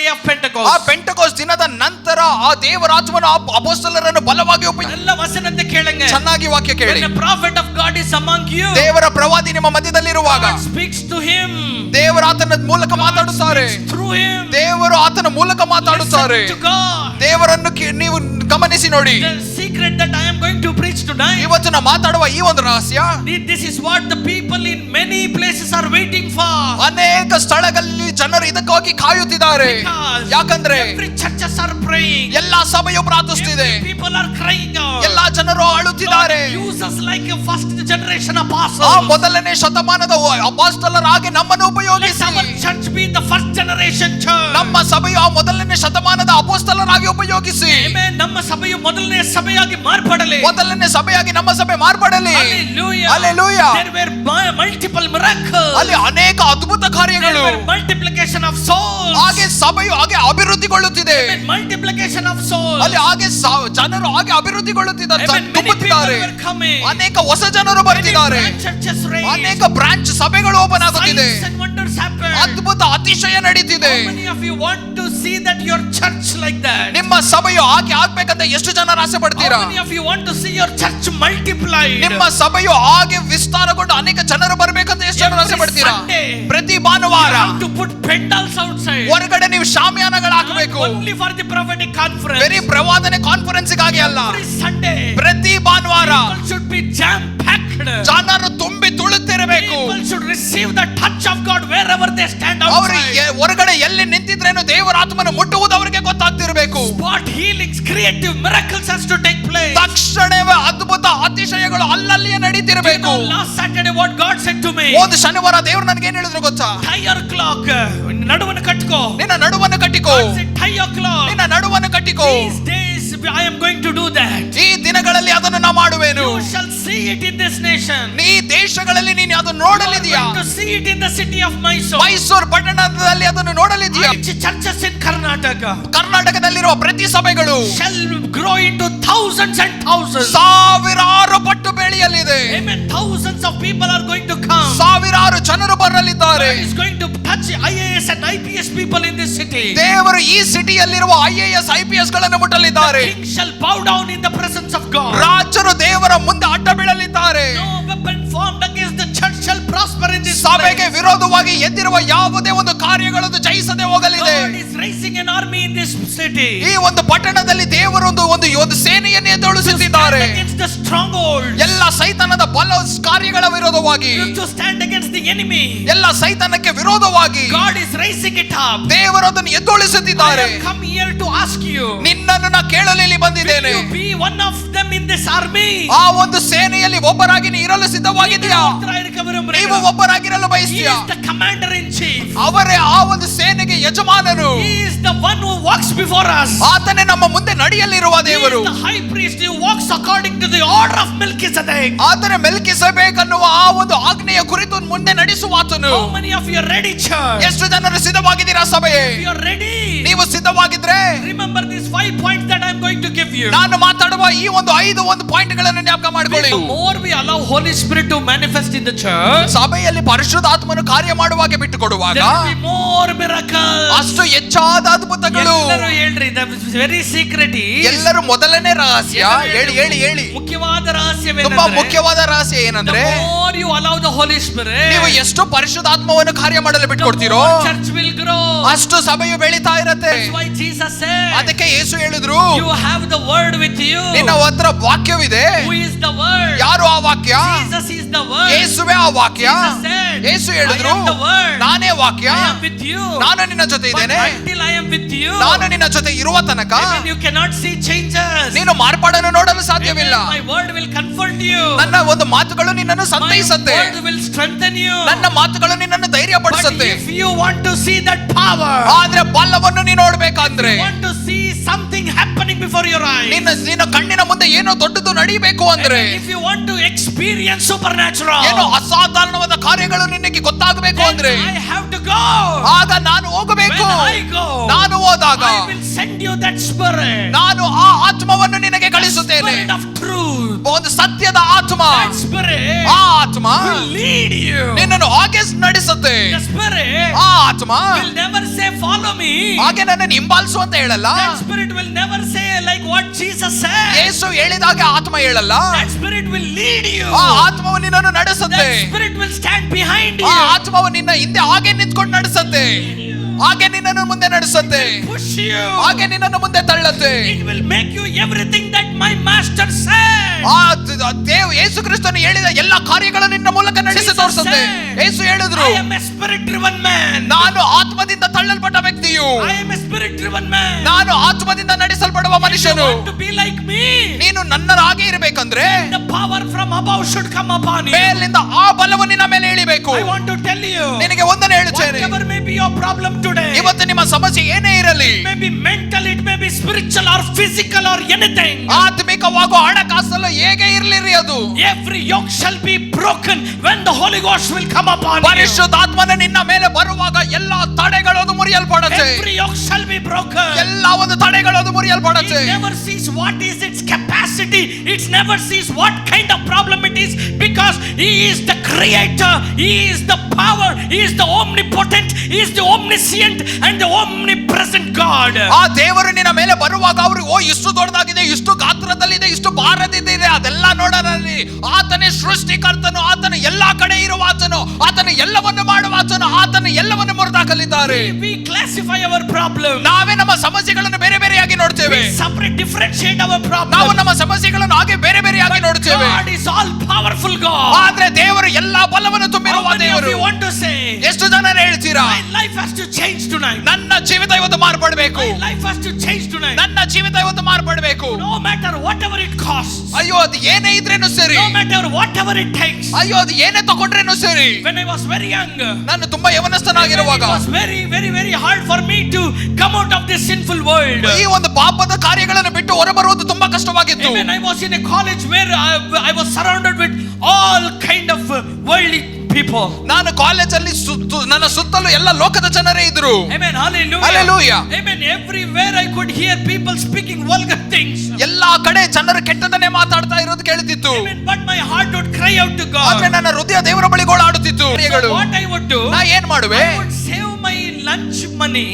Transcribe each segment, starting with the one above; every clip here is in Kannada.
day of Pentecost. ಆ ಪೆಂಟೆಕೋಸ್ಟ್ ದಿನದ ನಂತರ ಆ ದೇವರ ಆತ್ಮನು ಅಪೊಸ್ತಲರನ್ನು ಬಲವಾಗಿ ಎಲ್ಲ ವಚನದ ಕೇಳಂಗೆ ಚೆನ್ನಾಗಿ ವಾಕ್ಯ ಕೇಳಿ. When a prophet of God is among you, ದೇವರ ಪ್ರವಾದಿ ನಿಮ್ಮ ಮಧ್ಯದಲ್ಲಿರುವಾಗ God speaks to him. ದೇವರು ಆತನ ಮೂಲಕ ಮಾತಾಡುತ್ತಾರೆ. Through him. ದೇವರು ಆತನ ಮೂಲಕ ಮಾತಾಡುತ್ತಾರೆ. Listen to God. ದೇವರನ್ನು ನೀವು ಗಮನಿಸಿ ನೋಡಿ. The secret that I am going to preach tonight, ಇವತ್ತು ನಾವು ಮಾತಾಡುವ ಈ ಒಂದು ರಹಸ್ಯ, this is what the people in many places are waiting for. ಅನೇಕ ಸ್ಥಳಗಳಲ್ಲಿ ಜನರು ಇದಕ್ಕಾಗಿ ಕಾಯುತ್ತಿದ್ದಾರೆ. ಯಾಕಂದ್ರೆ every churches are praying, ಎಲ್ಲಾ ಸಭೆಯು ಪ್ರಾರ್ಥಿಸುತ್ತಿದೆ, people are crying out, ಎಲ್ಲಾ ಜನರು ಅಳುತ್ತಿದ್ದಾರೆ. use us like a first generation apostles. ಆ ಮೊದಲನೇ ಶತಮಾನದ ಅಪೊಸ್ತಲರಾಗಿ ನಮ್ಮನ್ನು ಉಪಯೋಗಿಸಿ. Let our church be the first generation church. ನಮ್ಮ ಸಭೆಯು ಆ ಮೊದಲನೇ ಶತಮಾನದ ಅಪೊಸ್ತಲರಾಗಿ ಉಪಯೋಗಿಸಿ. Amen. ನಮ್ಮ ಸಭೆಯು ಮೊದಲನೇ ಸಭೆಯಾಗಿ ಮಾರ್ಪಡಲಿ. ಮೊದಲನೇ ಸಭೆಯಾಗಿ ನಮ್ಮ ಸಭೆ ಮಾರ್ಪಡಲಿ. Hallelujah. Hallelujah. There were multiple miracles. ಅಲ್ಲಿ ಅನೇಕ ಅದ್ಭುತ ಕಾರ್ಯಗಳು. There were multiplication of souls. ಹಾಗೆ ಸಭೆಯು ಹಾಗೆ ಅಭಿವೃದ್ಧಿಗೊಳ್ಳುತ್ತಿದೆ. Amen. Multiplication of souls. ಅಲ್ಲಿ ಹಾಗೆ ಜನರು ಹಾಗೆ ಅಭಿವೃದ್ಧಿಗೊಳ್ಳುತ್ತಿದ್ದಾರೆ, Amen. Many people ತುಂಬುತ್ತಿದ್ದಾರೆ. were coming. ಅನೇಕ ಹೊಸ ಜನರು ಬರ್ತಿದ್ದಾರೆ. Many churches raised. ಅನೇಕ ಬ್ರಾಂಚ್ ಸಭೆಗಳು ಓಪನ್ ಆಗುತ್ತಿದೆ. Signs and wonders happen. ಅದ್ಭುತ ಅತಿಶಯ ನಡೀತಿದೆ. How many of you want to see that your church like that? ನಿಮ್ಮ ಸಭೆಯು ಹಾಗೆ ಆಗ್ಬೇಕಂತ ಎಷ್ಟು ಜನರು ಆಸೆ ಪಡ್ತೀರಾ? How many of you want to see your church multiplied? ನಿಮ್ಮ ಸಭೆಯು ಹಾಗೆ ವಿಸ್ತಾರಗೊಂಡು ಅನೇಕ ಜನರು ಬರ್ಬೇಕಂತ ಎಷ್ಟು ಜನರು ಆಸೆ ಪಡ್ತೀರಾ? ಪ್ರತಿ ಭಾನುವಾರ you have to put pendals outside. ಹೊರಗಡೆ ನೀವು ಶಾಮಿಯಾನಗಳು ಹಾಕಬೇಕು. Only for the prophetic conference. ಬರೀ ಪ್ರವಾದನೆ ಕಾನ್ಫರೆನ್ಸ್ ಗಾಗಿ ಅಲ್ಲ. Every Sunday. ಪ್ರತಿ ಭಾನುವಾರ People should be jam packed. ಜನರು ತುಂಬಿ ತುಳುತ್ತಿರಬೇಕು. People should receive the touch of God wherever they stand ಅವರು outside. ಹೊರಗಡೆ ಎಲ್ಲಿ ನಿಂತಿದ್ರೇನು ದೇವರ ಆತ್ಮನ ಮುಟ್ಟುವುದು ಅವರಿಗೆ ಗೊತ್ತಾಗ್ತಿರಬೇಕು. Spot healings, creative miracles has to take place. ತಕ್ಷಣವೇ ಅದ್ಭುತ ಅತಿಶಯಗಳು ಅಲ್ಲಲ್ಲಿಯೇ ನಡೀತಿರಬೇಕು. Last Saturday what God said to me. ಒಂದು ಶನಿವಾರ ದೇವರು ನನಗೆ ಏನು ಹೇಳಿದ್ರು ಗೊತ್ತಾ? Tie your clock. ನಡುವನ್ನು ಕಟ್ಟಿಕೋ. ನಿನ್ನ ನಡುವನ್ನು ಕಟ್ಟಿಕೋ. Tie your clock. ನಿನ್ನ ನಡುವನ್ನು ಕಟ್ಟಿಕೋ. These days I am going to do that. ಈ ದಿನಗಳಲ್ಲಿ ಅದನ್ನು ನಾನು ಮಾಡುವೆನು. You shall see it in this nation. ನೀ ದೇಶಗಳಲ್ಲಿ ನೀನು ಅದನ್ನು ನೋಡಲಿದೆಯಾ? You are going to see it in the city of Mysore. Mysuru ಪಟ್ಟಣದಲ್ಲಿ ಅದನ್ನು ನೋಡಲಿದೆಯಾ? Churches in Karnataka. ಕರ್ನಾಟಕದಲ್ಲಿರುವ ಪ್ರತಿ ಸಭೆಗಳು shall grow into thousands and thousands. ಸಾವಿರಾರು ಪಟ್ಟು ಬೆಳೆಯಲಿದೆ. Amen. Thousands of people are going to come. ಸಾವಿರಾರು ಜನರು ಬರಲಿದ್ದಾರೆ. God is going to touch IAS and IPS people in this city. ದೇವರು ಈ ಸಿಟಿಯಲ್ಲಿರುವ IAS IPS ಗಳನ್ನು ಮುಟ್ಟಲಿದ್ದಾರೆ. The king shall bow down in the presence of God. ರಾಜರು ದೇವರ ಮುಂದೆ ಅಡ್ಡ ಬೀಳಲಿದ್ದಾರೆ. No weapon formed against the church shall prosper in this ಸಭೆಗೆ place. ವಿರೋಧವಾಗಿ ಎದ್ದಿರುವ ಯಾವುದೇ ಒಂದು ಕಾರ್ಯಗಳನ್ನು ಜಯಿಸದೆ ಹೋಗಲಿದೆ. God is raising an army in this city. ಈ ಒಂದು ಪಟ್ಟಣದಲ್ಲಿ ದೇವರು ಒಂದು ಸೇನೆಯನ್ನು ಎದ್ದೇಳಿಸುತ್ತಿದ್ದಾರೆ. Against the stronghold. ಎಲ್ಲ ಸೈತಾನದ ಬಲ ಕಾರ್ಯಗಳ ವಿರೋಧವಾಗಿ. To stand against the enemy. ಎಲ್ಲ ಸೈತಾನಕ್ಕೆ ವಿರೋಧವಾಗಿ God is raising it up. ದೇವರು ಅದನ್ನು ಎದ್ದೇಳಿಸುತ್ತಿದ್ದಾರೆ. I have come here to ask you. ನಿನ್ನನ್ನು ನಾನು ಕೇಳಲು ಇಲ್ಲಿ ಬಂದಿದ್ದೇನೆ. Will you be one of them in this army? ಆ ಒಂದು ಸೇನೆಯಲ್ಲಿ ಒಬ್ಬರಾಗಿ ಇರಲು ಸಿದ್ಧವಾಗಿದ್ದೀಯಾ? ನೀವು ಒಬ್ಬರಾಗಿರಲು ಬಯಸ್ತೀಯಾ? He is the commander in chief. ಅವರೇ ಆ ಒಂದು ಸೇನೆಗೆ ಯಜಮಾನನು. He is the one who walks before us. ಆತನೇ ನಮ್ಮ ಮುಂದೆ ನಡೆಯಲಿರುವ ದೇವರು. He is the high priest who walks according to the order of Melchizedek. ಆತನೇ ಮೆಲ್ಕಿಸೆದೇಕ್ ಅನ್ನುವ ಆ ಒಂದು ಆಜ್ಞೆಯ ಕುರಿತು ಮುಂದೆ ನಡೆಸುವ ಆತನು. How many of you are ready, church? ಎಷ್ಟು ಜನರು ಸಿದ್ಧವಾಗಿದ್ದೀರಾ ಸಭೆಯೇ? If you are ready, ನೀವು ಸಿದ್ಧವಾಗಿದ್ರೆ remember these 5 points that I am going to give you. ನಾನು ಮಾತಾಡುವ ಈ ಒಂದು 5 ಪಾಯಿಂಟ್ಗಳನ್ನು ಜ್ಞಾಪಕ ಮಾಡಿಕೊಳ್ಳಿ. The more we allow Holy Spirit to manifest in the church, ಸಭೆಯಲ್ಲಿ ಪರಿಶುದ್ಧಾತ್ಮನು ಕಾರ್ಯ ಮಾಡುವಾಗ ಬಿಟ್ಟು ಕೊಡುವಾಗ there will be more miracles. ಅಷ್ಟು ಹೆಚ್ಚಾದ ಅದ್ಭುತಗಳು. ಎಲ್ಲರೂ ಹೇಳ್ರಿ, that is very secret. ಎಲ್ಲರೂ ಮೊದಲನೇ ರಹಸ್ಯ ಹೇಳಿ ಮುಖ್ಯವಾದ ರಹಸ್ಯವೇನೆಂದರೆ, ತುಂಬಾ ಮುಖ್ಯವಾದ ರಹಸ್ಯ ಏನಂದ್ರೆ, the more you allow the Holy Spirit, ನೀವು ಎಷ್ಟು ಪರಿಶುದ್ಧಾತ್ಮವನ್ನು ಕಾರ್ಯ ಮಾಡಲು ಬಿಟ್ಟುಕೊಡ್ತೀರೋ church will grow. ಅಷ್ಟು ಸಭೆಯು ಬೆಳೀತಾ ಇರುತ್ತೆ. That's why Jesus said, ಅದಕ್ಕೆ ಯೇಸು ಹೇಳಿದ್ರು, you have the word with you. ನಿನ್ನ ಹತ್ರ ವಾಕ್ಯವಿದೆ. Who is the word? ಯಾರು ಆ ವಾಕ್ಯ? Jesus is the word. ಯೇಸುವೇ ಆ ವಾಕ್ಯ. Jesus said, ಯೇಸು ಹೇಳಿದ್ರು, I am the word. ನಾನೇ ವಾಕ್ಯ. I am with you. ನಾನು ನಿನ್ನ ಜೊತೆ ಇದ್ದೇನೆ. But until I am with you, ನಾನು ನಿನ್ನ ಜೊತೆ ಇರುವ ತನಕ you cannot see changes. ನೀನು ಮಾರ್ಪಾಡನ್ನು ನೋಡಲು ಸಾಧ್ಯವಿಲ್ಲ. My word will comfort you. ನನ್ನ ಒಂದು ಮಾತುಗಳು ನಿನ್ನನ್ನು ಸಂತೈಸುತ್ತೆ. My word will strengthen you. ನನ್ನ ಮಾತುಗಳು ನಿನ್ನನ್ನು ಧೈರ್ಯಪಡಿಸುತ್ತೆ. But if you want to see that power, ಆದ್ರೆ ಬಲವನ್ನು ನೀನು ನೋಡಬೇಕಂದ್ರೆ, you want to see something happening before your eyes, ನಿನ್ನ ಕಣ್ಣಿನ ಮುಂದೆ ಏನೋ ದೊಡ್ಡದು ನಡೀಬೇಕು ಅಂದ್ರೆ, if you want to experience supernatural, ಏನೋ ಅಸಾಧಾರಣವಾದ ಕಾರ್ಯಗಳು ನಿನಗೆ ಗೊತ್ತಾಗಬೇಕು ಅಂದ್ರೆ, I have to go. ಆಗ ನಾನು ಹೋಗಬೇಕು. When I go, ನಾನು ಹೋದಾಗ I will send you that spirit. ನಾನು ಆ ಆತ್ಮವನ್ನು ನಿನಗೆ ಕಳಿಸುತ್ತೇನೆ. Spirit of truth. truth, ಒಂದು ಸತ್ಯದ ಆತ್ಮ, that spirit ಆ ಆತ್ಮ will lead you. ನಿನ್ನನ್ನು ಹಾಗೆ ನಡೆಸುತ್ತೆ. The spirit ಆ ಆತ್ಮ will never say follow me. ಹಾಗೆ ನನ್ನನ್ನು ಹಿಂಬಾಲಿಸು ಅಂತ ಹೇಳಲ್ಲ. That spirit will never say like what Jesus said. ಯೇಸು ಹೇಳಿದಾಗ ಆತ್ಮ ಹೇಳಲ್ಲ. That spirit will lead you. ಆ ಆತ್ಮವು ನಿನ್ನನ್ನು ನಡೆಸುತ್ತೆ. That spirit will stand behind ಆ you. ಆತ್ಮವು ನಿನ್ನ ಹಿಂದೆ ಹಾಗೆ ನಿಂತ್ಕೊಂಡು ನಡೆಸುತ್ತೆ, ಹಾಗೆ ನಿನ್ನನ್ನು ಮುಂದೆ ನಡೆಸುತ್ತೆ, Push you. ಹಾಗೆ ನಿನ್ನನ್ನು ಮುಂದೆ ತಳ್ಳುತ್ತೆ. It will make you everything that my master said. ಆ ದೇವ ಯೇಸು ಕ್ರಿಸ್ತನು ಹೇಳಿದ ಎಲ್ಲ ಕಾರ್ಯಗಳನ್ನು ನಿನ್ನ ಮೂಲಕ ನಡೆಸಿ ತೋರಿಸುತ್ತೆ. ಯೇಸು ಹೇಳಿದ್ರು, I am a spirit driven man. ನಾನು ಆತ್ಮದಿಂದ ತಳ್ಳಲ್ಪಟ್ಟ ವ್ಯಕ್ತಿಯು, I am a spirit driven man. ನಾನು ಆತ್ಮದಿಂದ ನಡೆಸಲ್ಪಡುವ ಮನುಷ್ಯನು. If you want to be like me, ನೀನು ನನ್ನ ಹಾಗೆ ಇರಬೇಕಂದ್ರೆ the power from above should come upon you. ಮೇಲಿಂದ ಆ ಬಲವು ನಿನ್ನ ಮೇಲೆ ಇಳಿಬೇಕು. I want to tell you, ನಿನಗೆ ಒಂದನ್ನು ಹೇಳುತ್ತೇನೆ, whatever may be your problem today, ಇವತ್ತು ನಿಮ್ಮ ಸಮಸ್ಯೆ ಏನೇ ಇರಲಿ, it may be mental, it may be spiritual or physical or anything, ಆತ್ಮಿಕವಾಗೋ ಹಣಕಾಸಲ್ಲ ಹೇಗೆ ಇರ್ಲಿರಿ, ಅದು every yoke shall be broken when the Holy Ghost will come upon you. ಪರಿಶುದ್ಧಾತ್ಮನ ನಿನ್ನ ಮೇಲೆ ಬರುವಾಗ ಎಲ್ಲ ತಡೆಗಳು ಅದು ಮುರಿಯಲ್ಪಡುತ್ತೆ. Every yoke shall be broken. ಎಲ್ಲ ಒಂದು ತಡೆಗಳು ಅದು ಮುರಿಯಲ್ಪಡುತ್ತೆ. It never sees what is its capacity. It never sees what kind of problem it is, because He is the creator, He is the power, He is the omnipotent, He is the omniscient and the omnipresent God. ಆ ದೇವರು ನಿನ್ನ ಮೇಲೆ ಬರುವಾಗ ಅವರು ಇಷ್ಟು ದೊಡ್ಡದಾಗಿದೆ, ಇಷ್ಟು ಗಾತ್ರದಲ್ಲಿದೆ, ಇಷ್ಟು ಭಾರದಿದೆ, ಅದೆಲ್ಲ ನೋಡರಲ್ಲಿ ಆತನೇ ಸೃಷ್ಟಿಕರ್ತನು, ಆತನ ಎಲ್ಲಾ ಕಡೆ ಇರುವ ಆತನು, ಆತನ ಎಲ್ಲವನ್ನು ಮಾಡುವ ಆತನು, ಆತನ ಎಲ್ಲವನ್ನು ಮುರಿದಾಕಲಿದ್ದಾರೆ. We classify our problem. ನಾವೇ ನಮ್ಮ ಸಮಸ್ಯೆಗಳನ್ನು ಬೇರೆ ಬೇರೆಯಾಗಿ ನೋಡ್ತೇವೆ. We separate, differentiate our problem. ನಾವು ನಮ್ಮ ಸಮಸ್ಯೆಗಳನ್ನು ಹಾಗೆ ಬೇರೆ ಬೇರೆಯಾಗಿ ನೋಡ್ತೇವೆ. God is all powerful God. ಆದ್ರೆ ದೇವರು ಎಲ್ಲಾ ಬಲವನ್ನು ತುಂಬಿರುವ How many of ದೇವರು. you want to say, ಎಷ್ಟು ಜನರು ಹೇಳ್ತೀರಾ, my life has to change tonight? ನನ್ನ ಜೀವಿತ ಇವತ್ತು ಮಾರ್ಪಡಬೇಕು, My life has to change tonight. ನನ್ನ ಜೀವಿತ ಇವತ್ತು ಮಾರ್ಪಡಬೇಕು. No matter whatever it costs. ಅಯ್ಯೋ ಅದು ಏನೇ ಇದ್ರೇನು ಸರಿ, No matter whatever it takes. ಅಯ್ಯೋ ಅದು ಏನೇ ತಗೊಂಡ್ರೇನು ಸರಿ. When I was very young, ನಾನು ತುಂಬಾ ಯವನಸ್ಥನಾಗಿರುವಾಗ it was very, very, very hard for me to come out of this sinful world. ಈ ಒಂದು ಪಾಪದ ಕಾರ್ಯಗಳನ್ನು ಬಿಟ್ಟು ಹೊರಬರುವುದು ತುಂಬಾ ಕಷ್ಟವಾಗಿತ್ತು. Amen. I was in a college where I was surrounded with all kind of worldly people. ನಾನು ಕಾಲೇಜಲ್ಲಿ ನನ್ನ ಸುತ್ತಲೂ ಎಲ್ಲ ಲೋಕದ ಜನರೇ ಇದ್ರು. Amen. Hallelujah. Hallelujah. Amen. Everywhere I could hear people speaking vulgar things. ಎಲ್ಲಾ ಕಡೆ ಜನರು ಕೆಟ್ಟದನ್ನೇ ಮಾತಾಡ್ತಾ ಇರೋದು ಕೇಳುತ್ತಿತ್ತು. Amen. But my heart would cry out to ಆದ್ರೆ God. ನನ್ನ ಹೃದಯ ದೇವರ ಬಳಿ ಗೋಳಾಡುತ್ತಿತ್ತು. So what I would do, ನಾ ಏನ್ ಮಾಡುವೆ, I would save my lunch money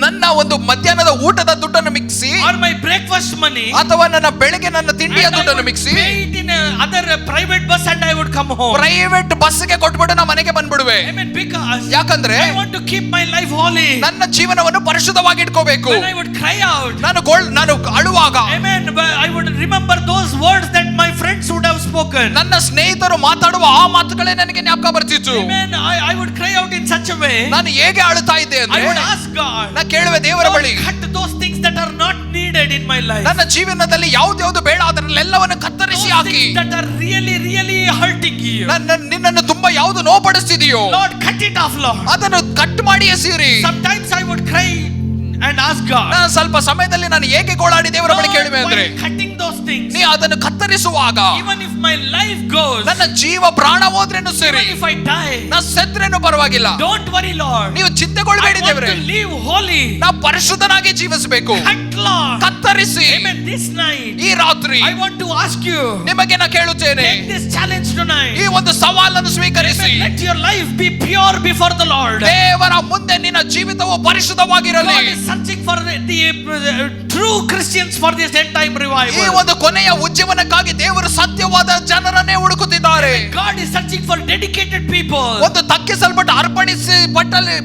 ನನ್ನ ಒಂದು ಮಧ್ಯಾಹ್ನದ ಊಟದ ದುಡ್ಡನ್ನು mixie, or my breakfast money, ಅಥವಾ ನನ್ನ ಬೆಳಗ್ಗೆ ನನ್ನ ತಿಂಡಿಯ and I ದುಡ್ಡನ್ನು would mixie pay it in other private bus and I would come home. Private ಬಸ್ಗೆ ಕೊಟ್ಬಿಟ್ಟು ನಾ ಮನೆಗೆ ಬಂದ್ಬಿಡುವೆ. Amen. Because ಯಾಕಂದ್ರೆ I want to keep my life holy. ನನ್ನ ಜೀವನವನ್ನು ಪರಿಶುದ್ಧವಾಗಿ ಇಟ್ಕೋಬೇಕು. When I would cry out, ನಾನು ಅಳುವಾಗ, amen, I would remember those words that my friends would have spoken. ನನ್ನ ಸ್ನೇಹಿತರು ಮಾತಾಡುವ ಆ ಮಾತುಗಳೇ ನನಗೆ ಜ್ಞಾಪಕ ಬರ್ತಿತ್ತು. Amen. I would cry out in such a way. ನಾನು ಹೇಗೆ ಅಳುತ್ತಾ ಇದ್ದೆ I ಅಂದ್ರೆ, would ask God, ನಾ ಕೇಳುವೆ ದೇವರ ಬಳಿ, cut those things that are not needed in my life. ನನ್ನ ಜೀವನದಲ್ಲಿ ಯಾವ್ದು ಬೇಡ ಅದರಲ್ಲೆಲ್ಲವನ್ನು ಕತ್ತರಿಸಿ Those hockey, things that are really, really hurting you. ನಿನ್ನನ್ನು ತುಂಬಾ ಯಾವ್ದು ನೋವುಪಡಿಸ್ತಿದೆಯೋ Lord, cut it off, Lord. ಅದನ್ನು ಕಟ್ ಮಾಡಿ ಎಸೀರಿ. Sometimes I would cry and ask God, ನಾನು ಸ್ವಲ್ಪ ಸಮಯದಲ್ಲಿ ನಾನು ಹೇಗೆ ಗೋಳಾಡಿ ದೇವರ ಬಳಿ ಕೇಳುವೆ ಅಂದ್ರೆ, while cutting those things, ನೀ ಅದನ್ನು ಕತ್ತರಿಸುವಾಗ even if my life goes, ನನ್ನ ಜೀವ ಪ್ರಾಣ ಹೋದ್ರೇನು ಸರಿ, even if I die, ನಾ ಸತ್ರೇನು ಪರವಾಗಿಲ್ಲ, don't worry, Lord. ನೀವು I ಚಿಂತೆಗೊಳ್ಳಬೇಡಿ want ದೇವರೇ, to live holy. ನಾ ಪರಿಶುದ್ಧನಾಗಿ ಜೀವಿಸಬೇಕು. Cut, Lord. ಕತ್ತರಿಸಿ. Amen. This night, ಈ ರಾತ್ರಿ I want to ask you, ನಿಮಗೆ ನಾ ಕೇಳುತ್ತೇನೆ, take this challenge tonight. ಈ ಒಂದು ಸವಾಲನ್ನು ಸ್ವೀಕರಿಸಿ. Amen. Let your life be pure before the Lord. ದೇವರ ಮುಂದೆ ನಿನ್ನ ಜೀವಿತವು ಪರಿಶುದ್ಧವಾಗಿರಲಿ. God is searching for the true Christians for this end time ಈ revival. ಒಂದು ಕೊನೆಯ ಉಜ್ಜೀವನಕ್ಕಾಗಿ ದೇವರು ಸತ್ಯವಾದ ಜನರನ್ನೇ ಹುಡುಕುತ್ತಿದ್ದಾರೆ. God is searching for dedicated people. ಒಂದು ತಗ್ಗಿಸಲ್ಪಟ್ಟ ಅರ್ಪಣಿಸಿ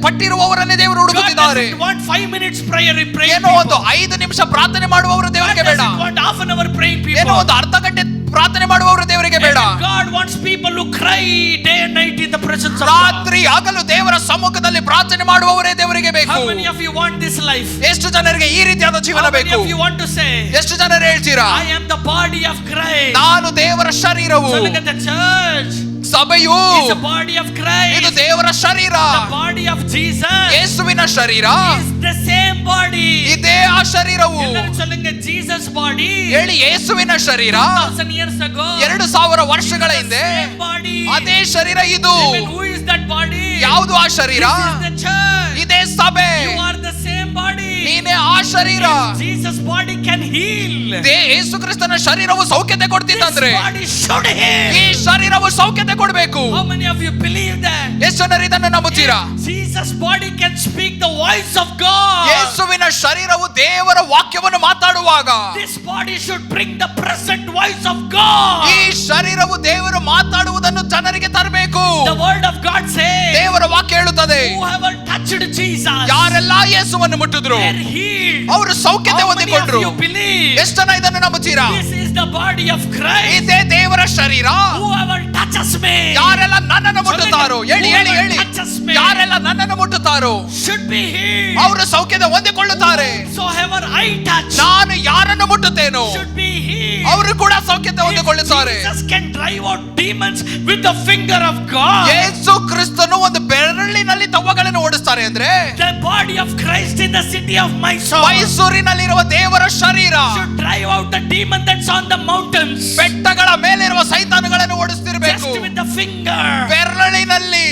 ಪಟ್ಟಿರುವವರನ್ನೇ ದೇವರು God ಹುಡುಕುತ್ತಿದ್ದಾರೆ. doesn't want 5 minutes prayer praying ಏನೋ people. ಒಂದು 5 ನಿಮಿಷ ಪ್ರಾರ್ಥನೆ ಮಾಡುವವರು God ದೇವರಿಗೆ ಬೇಡ. doesn't want half an hour praying people. ಏನೋ ಒಂದು ಅರ್ಧ ಗಂಟೆ ಪ್ರಾರ್ಥನೆ ಮಾಡುವವರು ದೇವರಿಗೆ ಬೇಡ. Amen. God wants people who cry day and night in the presence of God. ರಾತ್ರಿ ಹಗಲು ದೇವರ ಸಮ್ಮುಖದಲ್ಲಿ ಪ್ರಾರ್ಥನೆ ಮಾಡುವವರೇ ದೇವರಿಗೆ ಬೇಕು. How many of you want this life? ಎಷ್ಟು ಜನರಿಗೆ ಈ ರೀತಿಯಾದ ಜೀವನ How many ಬೇಕು? of you want to say, ಎಷ್ಟು ಜನರು ಹೇಳ್ತೀರಾ, I am the body of Christ? ನಾನು ದೇವರ ಶರೀರವು. So look at the church. ಸಭೆಯು It's the body of Christ. ಇದು ದೇವರ ಶರೀರ. The body of Jesus ಯೇಸುವಿನ ಶರೀರ is the same body. ಇದೇ ಆ ಶರೀರವು. ಎಲ್ಲರೂ சொல்லுங்க, Jesus body. ಹೇಳಿ, ಯೇಸುವಿನ ಶರೀರ 2000 years ago. 2000 ವರ್ಷಗಳ ಹಿಂದೆ Same body. ಅದೇ ಶರೀರ ಇದು. Amen. Who is that body? ಯಾವುದು ಆ ಶರೀರ? This is the church. ಇದೇ ಸಭೆ. You are the same body. ನೀನೇ ಆ ಶರೀರ. Jesus body can heal. ಯೇಸು ಕ್ರಿಸ್ತನ ಶರೀರವು ಸೌಖ್ಯತೆ ಕೊಡ್ತಿತ್ತಂದ್ರೆ This body should heal. ಈ ಶರೀರವು ಸೌಖ್ಯತೆ ಕೊಡಬೇಕು. How many of you believe that? ಎಷ್ಟು ಜನರು ಇದನ್ನು ನಂಬುತ್ತೀರಾ? Jesus body can speak the voice of God. ಯೇಸುವಿನ ಶರೀರವು ದೇವರ ವಾಕ್ಯವನ್ನು ಮಾತಾಡುವಾಗ This body should bring the present voice of God. ಈ ಶರೀರವು ದೇವರು ಮಾತಾಡುವುದನ್ನು ಜನರಿಗೆ ತರಬೇಕು. The word of God says, ದೇವರ ವಾಕ್ಯ ಹೇಳುತ್ತದೆ, whoever touched Jesus, ಯಾರೆಲ್ಲ ಯೇಸುವನ್ನು ಮುಟ್ಟಿದ್ರು they're healed. ಅವರು ಸೌಖ್ಯತೆ How many of ಹೊಂದಿಕೊಂಡ್ರು. you believe? ಎಷ್ಟು ಜನ ಇದನ್ನು ನಂಬುತ್ತೀರಾ? This is the body of Christ. ಇದೇ ದೇವರ ಶರೀರ. Whoever touches me, ಯಾರೆಲ್ಲ ನನ್ನನ್ನು ಮುಟ್ಟುತ್ತಾರೋ, ಹೇಳಿ ಹೇಳಿ ಹೇಳಿ, touches me, ಯಾರೆಲ್ಲ ನನ್ನನ್ನು ಮುಟ್ಟುತ್ತಾರೋ should be healed. ಅವರು ಸೌಖ್ಯತೆ ಹೊಂದಿಕೊಳ್ಳುತ್ತಾರೆ. Whosoever I touch ನಾನು ಯಾರನ್ನು ಮುಟ್ಟುತ್ತೇನೋ should be healed. ಅವರು ಕೂಡ ಸೌಖ್ಯತೆ ಹೊಂದಿಕೊಳ್ಳುತ್ತಾರೆ. Jesus can drive out demons with the finger of God. ಯೇಸು ಕ್ರಿಸ್ತನು ಒಂದು ಬೆರಳಿನಲ್ಲಿ ದೆವ್ವಗಳನ್ನು ಓಡಿಸ್ತಾರೆ ಅಂದ್ರೆ The body of Christ in the city of Mysore ಮೈಸೂರಿನಲ್ಲಿರುವ ದೇವರ ಶರೀರ should drive out the demon that's on the mountains. ಬೆಟ್ಟಗಳ ಮೇಲಿರುವ ಸೈತಾನುಗಳನ್ನು ಓಡಿಸ್ತಿರ್ಬೇಕು Just with the finger. ಬೆರಳಿನಲ್ಲಿ.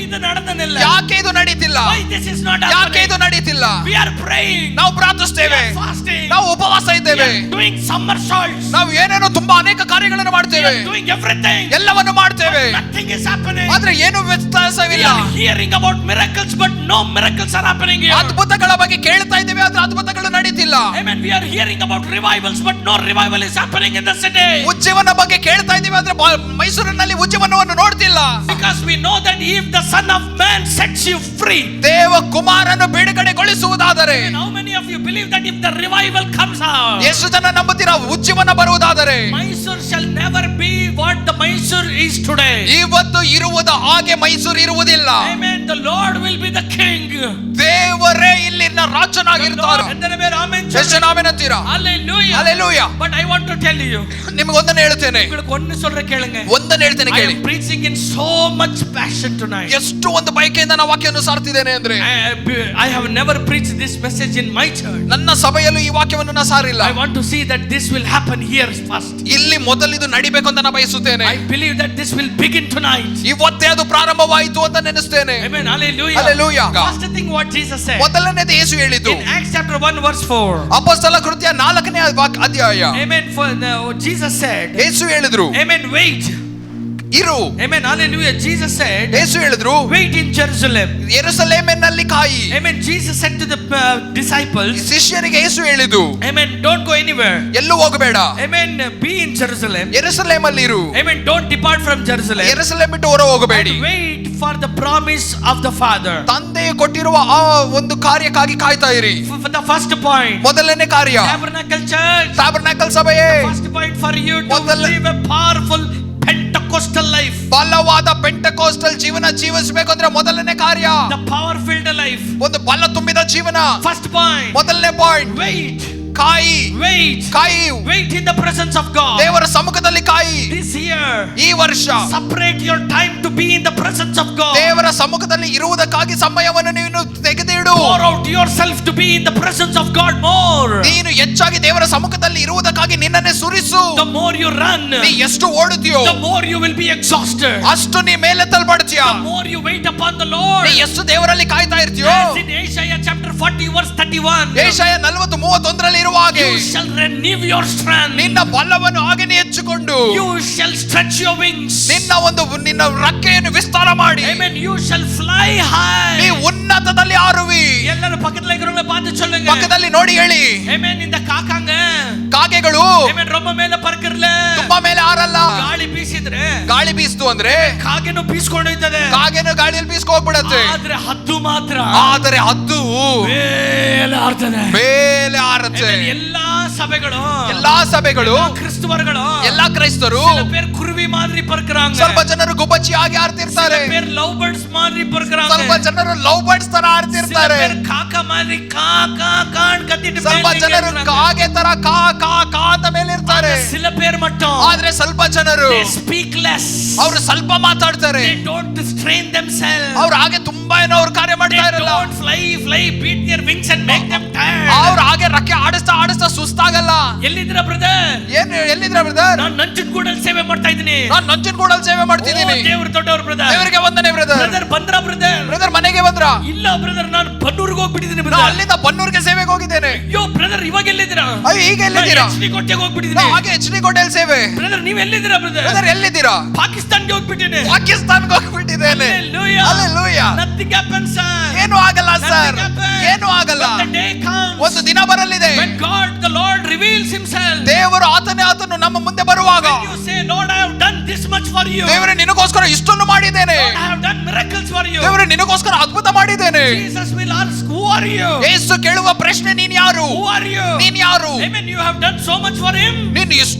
ಇದು ನಡೆದನಿಲ್ಲ. ಯಾಕೆ ಇದು ನಡೀತಿಲ್ಲ? Why this is not ಯಾಕೆ happening? ಇದು ನಡೀತಿಲ್ಲ? We are praying. ನಾವು ಪ್ರಾರ್ಥಿಸ್ತೇವೆ, We are fasting. ನಾವು ಉಪವಾಸ We ಇದ್ದೇವೆ, are doing somersaults. ನಾವು ಏನೇನೋ ತುಂಬಾ ಅನೇಕ ಕಾರ್ಯಗಳನ್ನು We ಮಾಡ್ತೇವೆ, are doing everything. ಎಲ್ಲವನ್ನು ಮಾಡ್ತೇವೆ, Nothing is happening. ಆದ್ರೆ ಏನು We ವ್ಯತ್ಯಾಸವಿಲ್ಲ. are hearing about miracles, but no miracles are happening here. ಅದ್ಭುತಗಳ ಬಗ್ಗೆ ಕೇಳ್ತಾ ಇದ್ದೇವೆ, ಆದ್ರೆ ಅದ್ಭುತಗಳು ನಡೀತಿಲ್ಲ. Amen. We are hearing about revivals, but no revival is happening in the city. ಉಜ್ಜೀವನ ಬಗ್ಗೆ ಕೇಳ್ತಾ ಇದ್ದೇವೆ, ಆದ್ರೆ ಮೈಸೂರಿನಲ್ಲಿ ಉಜ್ಜೀವನವನ್ನು ನೋಡ್ತಿಲ್ಲ. Because we know that if the Son of Man sets you free, ದೇವ ಕುಮಾರನು ಬಿಡುಗಡೆಗೊಳಿಸುವುದಾದರೆ, and how many of you believe that if the revival comes out, ಎಷ್ಟು ಜನ ನಂಬುತ್ತೀರಾ ಉಜ್ಜೀವನ ಬರುವುದಾದರೆ Mysore shall never be what the Mysore is today. ಇವತ್ತು ಇರುವುದ ಹಾಗೆ ಮೈಸೂರು ಇರುವುದಿಲ್ಲ. Amen. The Lord will be the king. ದೇವರೇ ಇಲ್ಲಿನ ರಾಜನಾಗಿರ್ತಾರೆ. ಎಷ್ಟು ಜನ ಆಮೆನ್ ಅಂತೀರಾ? Hallelujah. Hallelujah. But I want to tell you, ನಿಮಗೆ ಒಂದನ್ನು ಹೇಳ್ತೇನೆ, ஒன்னு சொல்றேன் கேளுங்க. ಒಂದನ್ನು ಹೇಳ್ತೇನೆ I ಕೇಳಿ. am preaching in so much passion tonight. ಎಷ್ಟು ಒಂದು ಬಯಕೆಯಿಂದ ನಾನು ವಾಕ್ಯವನ್ನು ಸಾರ್ತಿದ್ದೇನೆ ಅಂದ್ರೆ, I have never preached this message in my church. ನನ್ನ ಸಭೆಯಲ್ಲೂ ಈ ವಾಕ್ಯವನ್ನು ನಾನು ಸಾರಿಲ್ಲ. I want to see that this will happen here first. ಇಲ್ಲಿ ಮೊದಲು ಇದು ನಡಿಬೇಕು ಅಂತ ನಾನು ಬಯಸುತ್ತೇನೆ. I believe that this will begin tonight. ಇವತ್ತೇ ಅದು ಪ್ರಾರಂಭವಾಯಿತು ಅಂತ ನೆನೆಸ್ತೇನೆ. Amen. Hallelujah. Hallelujah. First thing what Jesus said. ಮೊದಲನೇದು ಯೇಸು ಹೇಳಿದ್ದು In Acts chapter 1 verse 4. ಅಪೊಸ್ತಲ ಕೃತ್ಯ 4ನೇ ಅಧ್ಯಾಯ. Amen. For Jesus said. ಯೇಸು ಹೇಳಿದ್ರು, Amen. Wait. ಇರು. Amen. Hallelujah. Jesus said. ಯೇಸು ಹೇಳಿದ್ರು, Wait in Jerusalem. ಯೆರೂಸಲೇಮಿನಲ್ಲಿ ಕಾಯಿ. Amen. Jesus said to the disciples. ಶಿಷ್ಯರಿಗೆ ಯೇಸು ಹೇಳಿದ್ದು, Amen. Don't go anywhere. ಎಲ್ಲೂ ಹೋಗಬೇಡ. Amen. Be in Jerusalem. ಯೆರೂಸಲೇಮಲ್ಲಿ ಇರು. Amen. Don't depart from Jerusalem. ಯೆರೂಸಲೇಮ್ ಬಿಟ್ಟು ಹೊರ ಹೋಗಬೇಡಿ. And wait for the promise of the Father. ತಂದೆಯು ಕೊಟ್ಟಿರುವ ಆ ಒಂದು ಕಾರ್ಯಕ್ಕಾಗಿ ಕಾಯ್ತಾ ಇರಿ. For the first point. ಮೊದಲನೇ ಕಾರ್ಯ Tabernacle Church. ಟ್ಯಾಬರ್ನಾಕಲ್ ಸಭೆಯೇ. First point for you to live a powerful Pentecostal life. ಬಲವಾದ ಪೆಂಟೆಕೋಸ್ಟಲ್ ಜೀವನ ಜೀವಿಸಬೇಕು ಅಂದ್ರೆ ಮೊದಲನೇ ಕಾರ್ಯ The power filled life. ಒಂದು ಬಲ ತುಂಬಿದ ಜೀವನ. First point. ಮೊದಲನೇ ಪಾಯಿಂಟ್ Wait. ಕಾಯಿ. Wait. ಕಾಯಿ. Wait in the presence of God. ದೇವರ ಸಮ್ಮುಖದಲ್ಲಿ ಕಾಯಿ. This year. ಈ ವರ್ಷ Separate your time to be in the presence of God. ದೇವರ ಸಮ್ಮುಖದಲ್ಲಿ ಇರುವುದಕ್ಕಾಗಿ ಸಮಯವನ್ನು ನೀನು ತೆಗೆದಿಡು. Pour out yourself to be in the presence of God more. ನೀನು ಹೆಚ್ಚಾಗಿ ದೇವರ ಸಮ್ಮುಖದಲ್ಲಿ ಇರುವುದಕ್ಕಾಗಿ ನಿನ್ನನ್ನೇ ಸುರಿಸು. The more you run, ನೀ ಎಷ್ಟು ಓಡುತ್ತೀಯೋ the more you will be exhausted. ಅಷ್ಟು ನೀ ಮೇಲೆ ತಲ್ಪಡ್ತೀಯ. The more you wait upon the Lord. ನೀ ಎಷ್ಟು ದೇವರಲ್ಲಿ ಕಾಯ್ತಾ ಇರ್ತೀಯೋ. As in Isaiah chapter 40 verse 31. ಯೆಶಾಯ 40:31 ಇರುವ ಹಾಗೆ You shall renew your strength. ನಿನ್ನ ಬಲವನ್ನು ಹಾಗೆಯೇ ಹೆಚ್ಚಿಕೊಂಡು You shall stretch your wings. ನಿನ್ನ ರೆಕ್ಕೆಯನ್ನು ವಿಸ್ತಾರ ಮಾಡಿ. Amen. You shall fly high. ನೀ ಉನ್ನತದಲ್ಲಿ ಹಾರುವಿ. ಎಲ್ಲರೂ ಪಕ್ಕದಲ್ಲಿ இருக்கிறவங்கள பார்த்து சொல்லுங்க. ಪಕ್ಕದಲ್ಲಿ ನೋಡಿ ಹೇಳಿ. Amen. இந்த காக்காங்க ಕಾಗೆಗಳು Amen ரொம்ப மேல பறக்கறல. ತುಂಬಾ ಮೇಲೆ ಹಾರಲ್ಲ. ಗಾಳಿ ಬೀಸಿದ್ರೆ ಗಾಳಿ ಬೀಸ್ತು ಅಂದ್ರೆ ಕಾಗೆನು ಬೀಸ್ಕೊಂಡು ಹೋಯ್ತದೆ. ಕಾಗೆನು ಗಾಳಿಯಲ್ಲಿ ಬೀಸ್ಕೊ ಹೋಗ್ಬಿಡತ್ತೆ. ಆದ್ರೆ ಹದ್ದು ಮಾತ್ರ ಆದರೆ ಹದ್ದು ಮೇಲೆ ಹಾರ್ತದೆ. ಮೇಲೆ ಹಾರತ್ತೆ. ಎಲ್ಲಾ ಸಭೆಗಳು ಕ್ರಿಸ್ತವರುಗಳು ಎಲ್ಲಾ ಕ್ರೈಸ್ತರು சில பேர் குருவி மாதிரி பறக்கறாங்க. ಸ್ವಲ್ಪ ಜನರು ಗುಬ್ಬಚ್ಚಿ ಆಗಿ ಹಾರ್ತಿರ್ತಾರೆ. சில பேர் லவ் ಬರ್ಡ್ಸ್ மாதிரி பறக்கறாங்க. ಸ್ವಲ್ಪ ಜನರು ಲವ್ ಬರ್ಡ್ಸ್ ತರ ಹಾರ್ತಿರ್ತಾರೆ. சில பேர் காக்கா மாதிரி கா கா கான் கத்திட்டு ಸ್ವಲ್ಪ ಜನರು ಕಾಗೆ ತರ ಕಾ ಕಾ ಕಾ ಅಂತ ಮೇಲೆ ಇರ್ತಾರೆ. சில பேர் மட்டும் ಆದ್ರೆ ಸ್ವಲ್ಪ ಜನರು they speak less. ಅವರು ಸ್ವಲ್ಪ ಮಾತಾಡ್ತಾರೆ. They don't strain themselves. ಅವರು ಹಾಗೆ ತುಂಬಾ ಏನೋ ಅವ್ರು ಕಾರ್ಯ ಮಾಡ್ತಾ ಇರಲ್ಲ. They don't fly beat their wings and make them tired. ಅವರು ಹಾಗೆ ರೆಕ್ಕೆ ಆಡಿಸ್ತಾ ಸುಸ್ತಾಗಲ್ಲ. ಎಲ್ಲಿದ್ದೀರಾ ಬ್ರದರ್? ಎಲ್ಲಿದ್ರ ಬ್ರದರ್? ನಾನು ನಂಜನಗೂಡಲ್ಲಿ ಸೇವೆ ಮಾಡ್ತಾ ಇದ್ದೀನಿ. ನಾನು ನಂಜನಗೂಡಲ್ಲಿ ಸೇವೆ ಮಾಡ್ತಿದ್ದೀನಿ. ದೇವರು ದೊಡ್ಡವರು ಬ್ರದರ್. ದೇವರಿಗೆ ವಂದನೆ ಬ್ರದರ್. ಬ್ರದರ್ ಬಂದ್ರಾ ಬ್ರದರ್? ಬ್ರದರ್ ಮನೆಗೆ ಬಂದ್ರಾ? ಇಲ್ಲ ಬ್ರದರ್, ನಾನು ಬನ್ನೂರಿಗೆ ಹೋಗ್ಬಿಟ್ಟಿದ್ದೀನಿ ನಾನು ಬ್ರದರ್. ಅಲ್ಲಿಂದ ಬನ್ನೂರಿಗೆ ಸೇವೆಗೆ ಮಾಡಿದ್ದೇನೆ. ಅಯ್ಯೋ ಬ್ರದರ್ ಇವಾಗ ಎಲ್ಲಿದ್ದೀರಾ? ಅಯ್ಯೋ ಈಗ ಎಲ್ಲಿದ್ದೀರಾ? HD ಕೋಟೆಗೆ ಹೋಗ್ಬಿಟ್ಟಿದ್ದೀನಿ. ನಾವು ಹಾಗೆ HD ಕೋಟೆಲ್ ಸೇವೆ. ಬ್ರದರ್ ನೀವು ಎಲ್ಲಿದ್ದೀರಾ ಬ್ರದರ್? ಬ್ರದರ್ ಎಲ್ಲಿದ್ದೀರಾ? ಪಾಕಿಸ್ತಾನ್ಗೆ ಹೋಗ್ಬಿಟ್ಟಿದ್ದೀನಿ. ಪಾಕಿಸ್ತಾನ್ಗೆ ಹೋಗ್ಬಿಟ್ಟಿದ್ದೇನೆ. Hallelujah. Nothing happens sir. ಏನು ಆಗಲ್ಲ ಸರ್, ಏನು ಆಗಲ್ಲ. When the day comes, ಒಂದು ದಿನ ಬರಲಿದೆ, when God the Lord reveals himself, ದೇವರು ಆತನು ನಮ್ಮ ಮುಂದೆ ಬರುವಾಗ, when you say Lord I have done this much for you, ದೇವರೇ ನಿನಗೋಸ್ಕರ ಇಷ್ಟನ್ನು ಮಾಡಿದ್ದೇನೆ, Lord I have done miracles for you, ದೇವರೇ ನಿನಗೋಸ್ಕರ ಅದ್ಭುತ ಮಾಡಿದ್ದೇನೆ. Jesus will ask who are you? ಯೇಸು ಕೇಳುವ ಪ್ರಶ್ನೆ ನೀನು ಯಾರು? Who are you? ನೀನು ಯಾರು? Amen. You have done so much for him, ನೀನು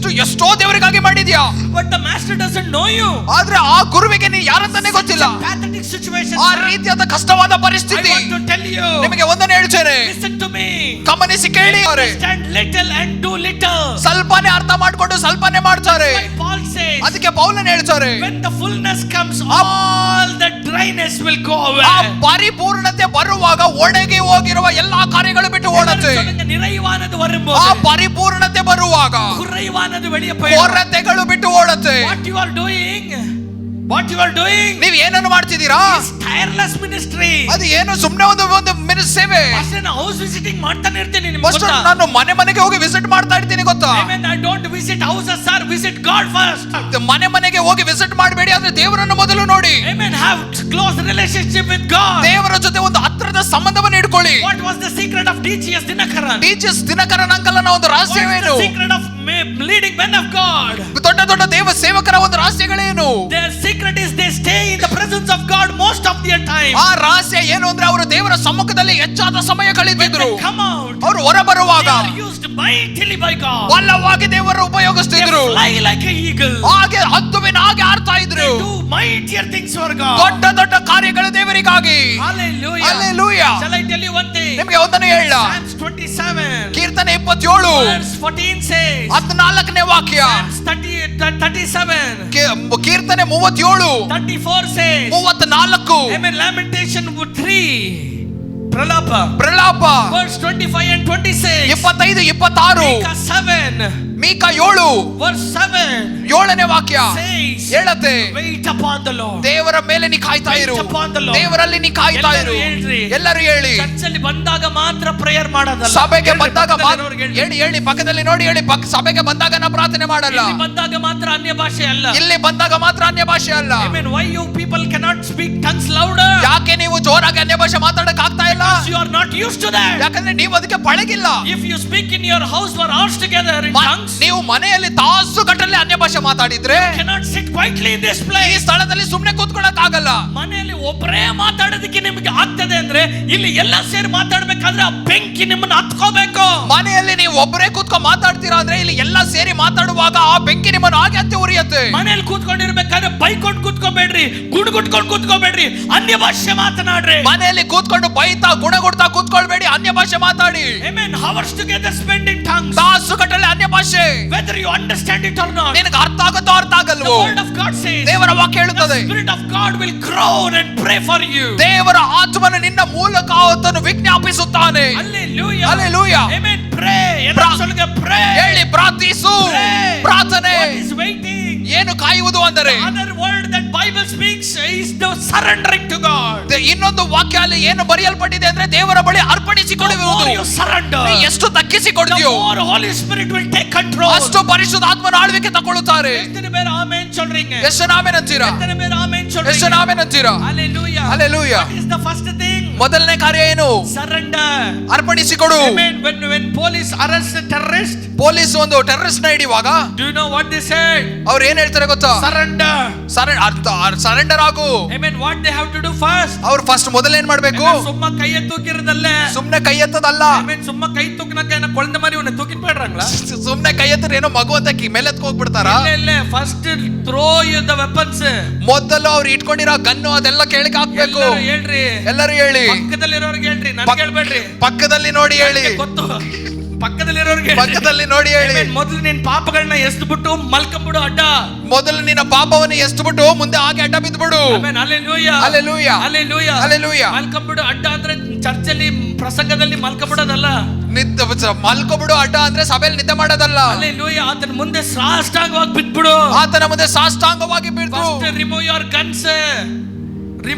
ಎಷ್ಟೋ ದೇವರಿಗಾಗಿ ಮಾಡಿದ್ಯಾ, but the master doesn't know you. ಆದ್ರೆ ಆ ಗುರುವಿಗೆ ನೀನು ಯಾರಂತಾನೆ ಗೊತ್ತಿಲ್ಲ. Pathetic situation ಆ sir. ರೀತಿಯಾದ ಕಷ್ಟವಾದ I ಪರಿಸ್ಥಿತಿ. want to tell you, ನಿಮಗೆ ಒಂದನ್ನು ಹೇಳ್ತೇನೆ, listen to me, ಗಮನಿಸಿ ಕೇಳಿ. understand little and do little. ಸ್ವಲ್ಪನೇ ಅರ್ಥ ಮಾಡ್ಕೊಂಡು ಸ್ವಲ್ಪನೇ ಮಾಡ್ತಾರೆ. Why Paul says, ಅದಕ್ಕೆ ಪೌಲನ್ ಹೇಳ್ತಾರೆ, when the fullness comes all the dryness will go away. ಆ ಪರಿಪೂರ್ಣತೆ ಬರುವಾಗ ಒಣಗಿ ಹೋಗಿರುವ ಎಲ್ಲಾ ಕಾರ್ಯಗಳು ಬಿಟ್ಟು ಓಡುತ್ತೆ. நிறைவானது ಆ வரும்போது, ಪರಿಪೂರ್ಣತೆ ಬರುವಾಗ குறைவானது வெளியே போயிடும். ಕೊರತೆಗಳು ಬಿಟ್ಟು ಓಡುತ್ತೆ. What you are doing ನೀವು ಏನನ್ನು ಮಾಡ್ತಿದ್ದೀರಾ? is tireless ministry. ಅದು ಏನು ಸುಮ್ಮನೆ ಒಂದು ಸೇವೆ. Pastor ನಾನು house visiting ಮಾಡ್ತಾನೆ ಇರ್ತೀನಿ, ನಿಮಗೆ ಫಸ್ಟ್ ಗೊತ್ತಾ? ನಾನು ಮನೆಗೆ ಹೋಗಿ ವಿಸಿಟ್ ಮಾಡ್ತಾ ಇರ್ತೀನಿ, ಗೊತ್ತಾ? Amen. I don't visit houses sir, visit God first. ಮನೆಗೆ ಹೋಗಿ ವಿಸಿಟ್ ಮಾಡಬೇಡಿ, ಆದ್ರೆ ದೇವರನ್ನು ಮೊದಲು ನೋಡಿ. Amen. Have close relationship with God. ದೇವರ ಜೊತೆ ಒಂದು ಹತ್ತಿರದ ಸಂಬಂಧವನ್ನು ಇಟ್ಕೊಳ್ಳಿ. What was the secret of DGS Dinakaran? DGS Dinakaran ಅಂಕಲನ ಒಂದು What ರಹಸ್ಯವೇನು? is the secret of leading men of God? ದೊಡ್ಡ ದೇವ ಸೇವಕರ ಒಂದು ರಹಸ್ಯಗಳೇನು? Their secret is they stay in the presence of God most of their time. ಆ ರಹಸ್ಯ ಏನು ಅಂದ್ರೆ ಅವರು ದೇವರ ಸಮ್ಮುಖದಲ್ಲಿ ಹೆಚ್ಚಾದ ಸಮಯ ಕಳೆದಿದ್ರು. When they come out, ಅವರು ಹೊರ ಬರುವಾಗ they are used mightily by God. ಬಲವಾಗಿ ದೇವರು ಉಪಯೋಗಿಸ್ತಿದ್ರು. They fly like an eagle. ಹಾಗೆ ಹದ್ದುವಿನ ಹಾಗೆ ಆಡ್ತಾ ಇದ್ರು. They do mightier things for God. ದೊಡ್ಡ ಕಾರ್ಯಗಳು ದೇವರಿಗಾಗಿ. Hallelujah. Hallelujah. Shall I tell you one thing? ನಿಮಗೆ ಒಂದನ್ನು ಹೇಳ. Psalms 27 ಕೀರ್ತನೆ 27 verse 14 says, 14ನೇ ವಾಕ್ಯ. Psalms 37 ಕೀರ್ತನೆ 37 34 says, 34. Amen. Lamentation 3 ಪ್ರಲಾಪ verse 25 and 26. 25 26. Micah 7 Micah 7 verse 7 7ನೇ ವಾಕ್ಯ says, ಹೇಳತ್ತೆ, wait upon the Lord. ದೇವರ ಮೇಲೆ ನೀ ಕಾಯ್ತಾ ಇರು. Wait upon the Lord. ದೇವರಲ್ಲಿ ನೀ ಕಾಯ್ತಾ ಇರು. ಎಲ್ಲರೂ ಹೇಳಿ. ಚರ್ಚಲ್ಲಿ ಬಂದಾಗ ಮಾತ್ರ ಪ್ರೇಯರ್ ಮಾಡೋದಲ್ಲ, ಸಭೆಗೆ ಬಂದಾಗ ಹೇಳಿ ಹೇಳಿ ಪಕ್ಕದಲ್ಲಿ ನೋಡಿ ಹೇಳಿ. ಸಭೆಗೆ ಬಂದಾಗ ನಾವು ಪ್ರಾರ್ಥನೆ ಮಾಡಲ್ಲ. ಇಲ್ಲಿ ಬಂದಾಗ ಮಾತ್ರ ಅನ್ಯ ಭಾಷೆ ಅಲ್ಲ. ಇಲ್ಲಿ ಬಂದಾಗ ಮಾತ್ರ ಅನ್ಯ ಭಾಷೆ ಅಲ್ಲ. Amen. Why you people cannot speak tongues louder? ಯಾಕೆ ನೀವು ಜೋರಾಗಿ ಅನ್ಯ ಭಾಷೆ ಮಾತಾಡಕ್ ಆಗ್ತಾ ಇಲ್ಲ? Because you are not used to that. ಯಾಕಂದ್ರೆ ನೀವು ಅದಕ್ಕೆ ಪಳಗಿಲ್ಲ. If you speak in your house for hours together in tongues, ನೀವು ಮನೆಯಲ್ಲಿ ತಾಸುಗಟ್ಟಲೆ ಅನ್ಯ ಭಾಷೆ ಮಾತಾಡಿದ್ರೆ you cannot sit quietly in this ಈ place. ಸ್ಥಳದಲ್ಲಿ ಸುಮ್ಮನೆ ಕೂತ್ಕೊಳ್ಳಕ್ ಆಗಲ್ಲ. ಮನೆಯಲ್ಲಿ ಒಬ್ಬರೇ ಮಾತಾಡೋದಕ್ಕೆ ನಿಮಗೆ ಆಗ್ತದೆ ಅಂದ್ರೆ ಇಲ್ಲಿ ಎಲ್ಲ ಸೇರಿ ಮಾತಾಡ್ಬೇಕಾದ್ರೆ ಆ ಬೆಂಕಿ ನಿಮ್ಮನ್ನ ಹತ್ಕೋಬೇಕು. ಮನೆಯಲ್ಲಿ ನೀವು ಒಬ್ಬರೇ ಕೂತ್ಕೊಂಡು ಮಾತಾಡ್ತೀರಾ ಅಂದ್ರೆ ಇಲ್ಲಿ ಎಲ್ಲ ಸೇರಿ ಮಾತಾಡುವಾಗ ಆ ಬೆಂಕಿ ನಿಮ್ಮನ್ನು ಹಾಗೆ ಹತ್ತಿ ಉರಿಯುತ್ತೆ. ಮನೆಯಲ್ಲಿ ಕೂತ್ಕೊಂಡಿರ್ಬೇಕಾದ್ರೆ ಬೈಕೊಂಡು ಕೂತ್ಕೋಬೇಡ್ರಿ, ಗುಡ್ಗುಟ್ಕೊಂಡು ಕೂತ್ಕೋಬೇಡ್ರಿ, ಅನ್ಯ ಭಾಷೆ ಮಾತನಾಡ್ರಿ. ಮನೆಯಲ್ಲಿ ಕೂತ್ಕೊಂಡು ಬೈತಾ ಗುಣಗುಡ್ತಾ ಕೂತ್ಕೊಳ್ಬೇಡಿ, ಅನ್ಯ ಭಾಷೆ ಮಾತಾಡಿ. Amen. Hours together spend in tongues. ತಾಸುಗಟ್ಟಲೆ ಅನ್ಯ ಭಾಷೆ. Whether you understand it or not, ನಿನಗೆ ಅರ್ಥ ಆಗುತ್ತೋ ಅರ್ಥ the ಆಗಲ್ವೋ, word of God says, ದೇವರ ವಾಕ್ಯ ಹೇಳುತ್ತದೆ, the Spirit of God will groan and pray for you. ದೇವರ ಆತ್ಮನು ನಿನ್ನ ಮೂಲಕ ಆತನು ವಿಜ್ಞಾಪಿಸುತ್ತಾನೆ. Hallelujah. Hallelujah. Amen. Pray. சொல்லுங்க pray. ಹೇಳಿ ಪ್ರಾರ್ಥಿಸು. ಪ್ರಾರ್ಥನೆ. What is waiting? ಏನು ಕಾಯುವುದು ಅಂದರೆ, Another word that Bible speaks is the surrendering to God. ಇನ್ನೊಂದು ವಾಕ್ಯ ಅಲ್ಲಿ ಏನು ಬರೆಯಲ್ಪಟ್ಟಿದೆ ಅಂದ್ರೆ ದೇವರ ಬಳಿ ಅರ್ಪಣಿಸಿಕೊಳ್ಳುವುದು. The more you surrender, ನೀ ಎಷ್ಟು ತಗ್ಗಿಸಿಕೊಡ್ತೀಯೋ the more Holy Spirit will take control. ಅಷ್ಟು ಪರಿಶುದ್ಧಾತ್ಮನ ಆಳ್ವಿಕೆ ತಗೊಳ್ಳುತ್ತಾರೆ. ಎಷ್ಟನೇ ಬೇರೆ ಆಮೆನ್ சொல்றீங்க? ಎಷ್ಟು ಆಮೆನ್ ಅಂತೀರಾ? ಎಷ್ಟನೇ ಬೇರೆ ಆಮೆನ್ சொல்றீங்க? ಎಷ್ಟು ಆಮೆನ್ ಅಂತೀರಾ? Hallelujah. Hallelujah. What is the first thing? ಮೊದಲನೇ ಕಾರ್ಯ ಏನು? Surrender. ಅರ್ಪಣಿಸಿಕೊಡು. Amen. When police arrest a terrorist, police ಒಂದು ಟೆರರಿಸ್ಟ್ ನ ಹಿಡಿಯುವಾಗ do you know what they said? ಅವ್ರು ಏನ್ ಹೇಳ್ತಾರೆ ಗೊತ್ತಾ? Surrender. ಸರೆಂಡರ್ ಆಗು. Amen. What they have to do first? ಅವ್ರು ಫಸ್ಟ್ ಮೊದಲು ಏನ್ ಮಾಡ್ಬೇಕು? ಸುಮ್ಮ ಕೈ ತೂಕಿರದಲ್ಲ. ಸುಮ್ನೆ ಕೈ ಎತ್ತದಲ್ಲ. Amen. ಸುಮ್ಮ ಕೈ ತೂಕಿನಕ ಏನ ಕೊಳಂದ ಮರಿ ಉನ್ನ ತೂಕಿನ ಬೇಡ್ರಂಗ್ಲ. ಸುಮ್ನೆ ಕೈ ಎತ್ತರೆ ಏನೋ ಮಗು ಅಂತ ಮೇಲೆ ಎತ್ಕ ಹೋಗ್ಬಿಡ್ತಾರ. ಇಲ್ಲ ಫಸ್ಟ್ ಥ್ರೋ ದ ವೆಪನ್ಸ್. ಮೊದಲು ಅವ್ರು ಇಟ್ಕೊಂಡಿರೋ ಗನ್ನು ಅದೆಲ್ಲ ಕೆಳಗೆ ಹಾಕ್ಬೇಕು. ಹೇಳ್ರಿ, ಎಲ್ಲರೂ ಹೇಳಿ. ಪಕ್ಕದಲ್ಲಿರೋರ್ಗೆ ಹೇಳ್ರಿ, ನನಗೆ ಹೇಳ್ಬೇಡ್ರಿ. ಪಕ್ಕದಲ್ಲಿ ನೋಡಿ ಹೇಳಿ. ಗೊತ್ತು, ಪಕ್ಕದಲ್ಲಿರೋರ್ಗೆ ಪಕ್ಕದಲ್ಲಿ ನೋಡಿ ಹೇಳಿ. ಮೊದಲು ನಿನ್ ಪಾಪಗಳನ್ನ ಎಸ್ಬಿಟ್ಟು ಮಲ್ಕೊಂಡ್ಬಿಡು ಅಡ್ಡ. ಮೊದಲು ನಿನ್ನ ಪಾಪವನ್ನು ಎಸ್ಬಿಟ್ಟು ಮುಂದೆ ಹಾಗೆ ಅಡ್ಡ ಬಿದ್ಬಿಡು. Hallelujah. Hallelujah. Hallelujah. Hallelujah. ಮಲ್ಕೊಂಡ್ಬಿಡು ಅಡ್ಡ ಅಂದ್ರೆ ಚರ್ಚಲ್ಲಿ ಪ್ರಸಂಗದಲ್ಲಿ ಮಲ್ಕೊಂಡ್ಬಿಡೋದಲ್ಲ. ಮಲ್ಕೊಬಿಡು ಅಡ್ಡ ಅಂದ್ರೆ ಸಭೆಯಲ್ಲಿ ನಿದ್ದೆ ಮಾಡೋದಲ್ಲ. Hallelujah. ಆತನ ಮುಂದೆ ಸಾಷ್ಟಾಂಗವಾಗಿ ಬಿದ್ಬಿಡು. ಆತನ ಮುಂದೆ ಸಾಷ್ಟಾಂಗವಾಗಿ ಬಿದ್ದು. First remove your guns.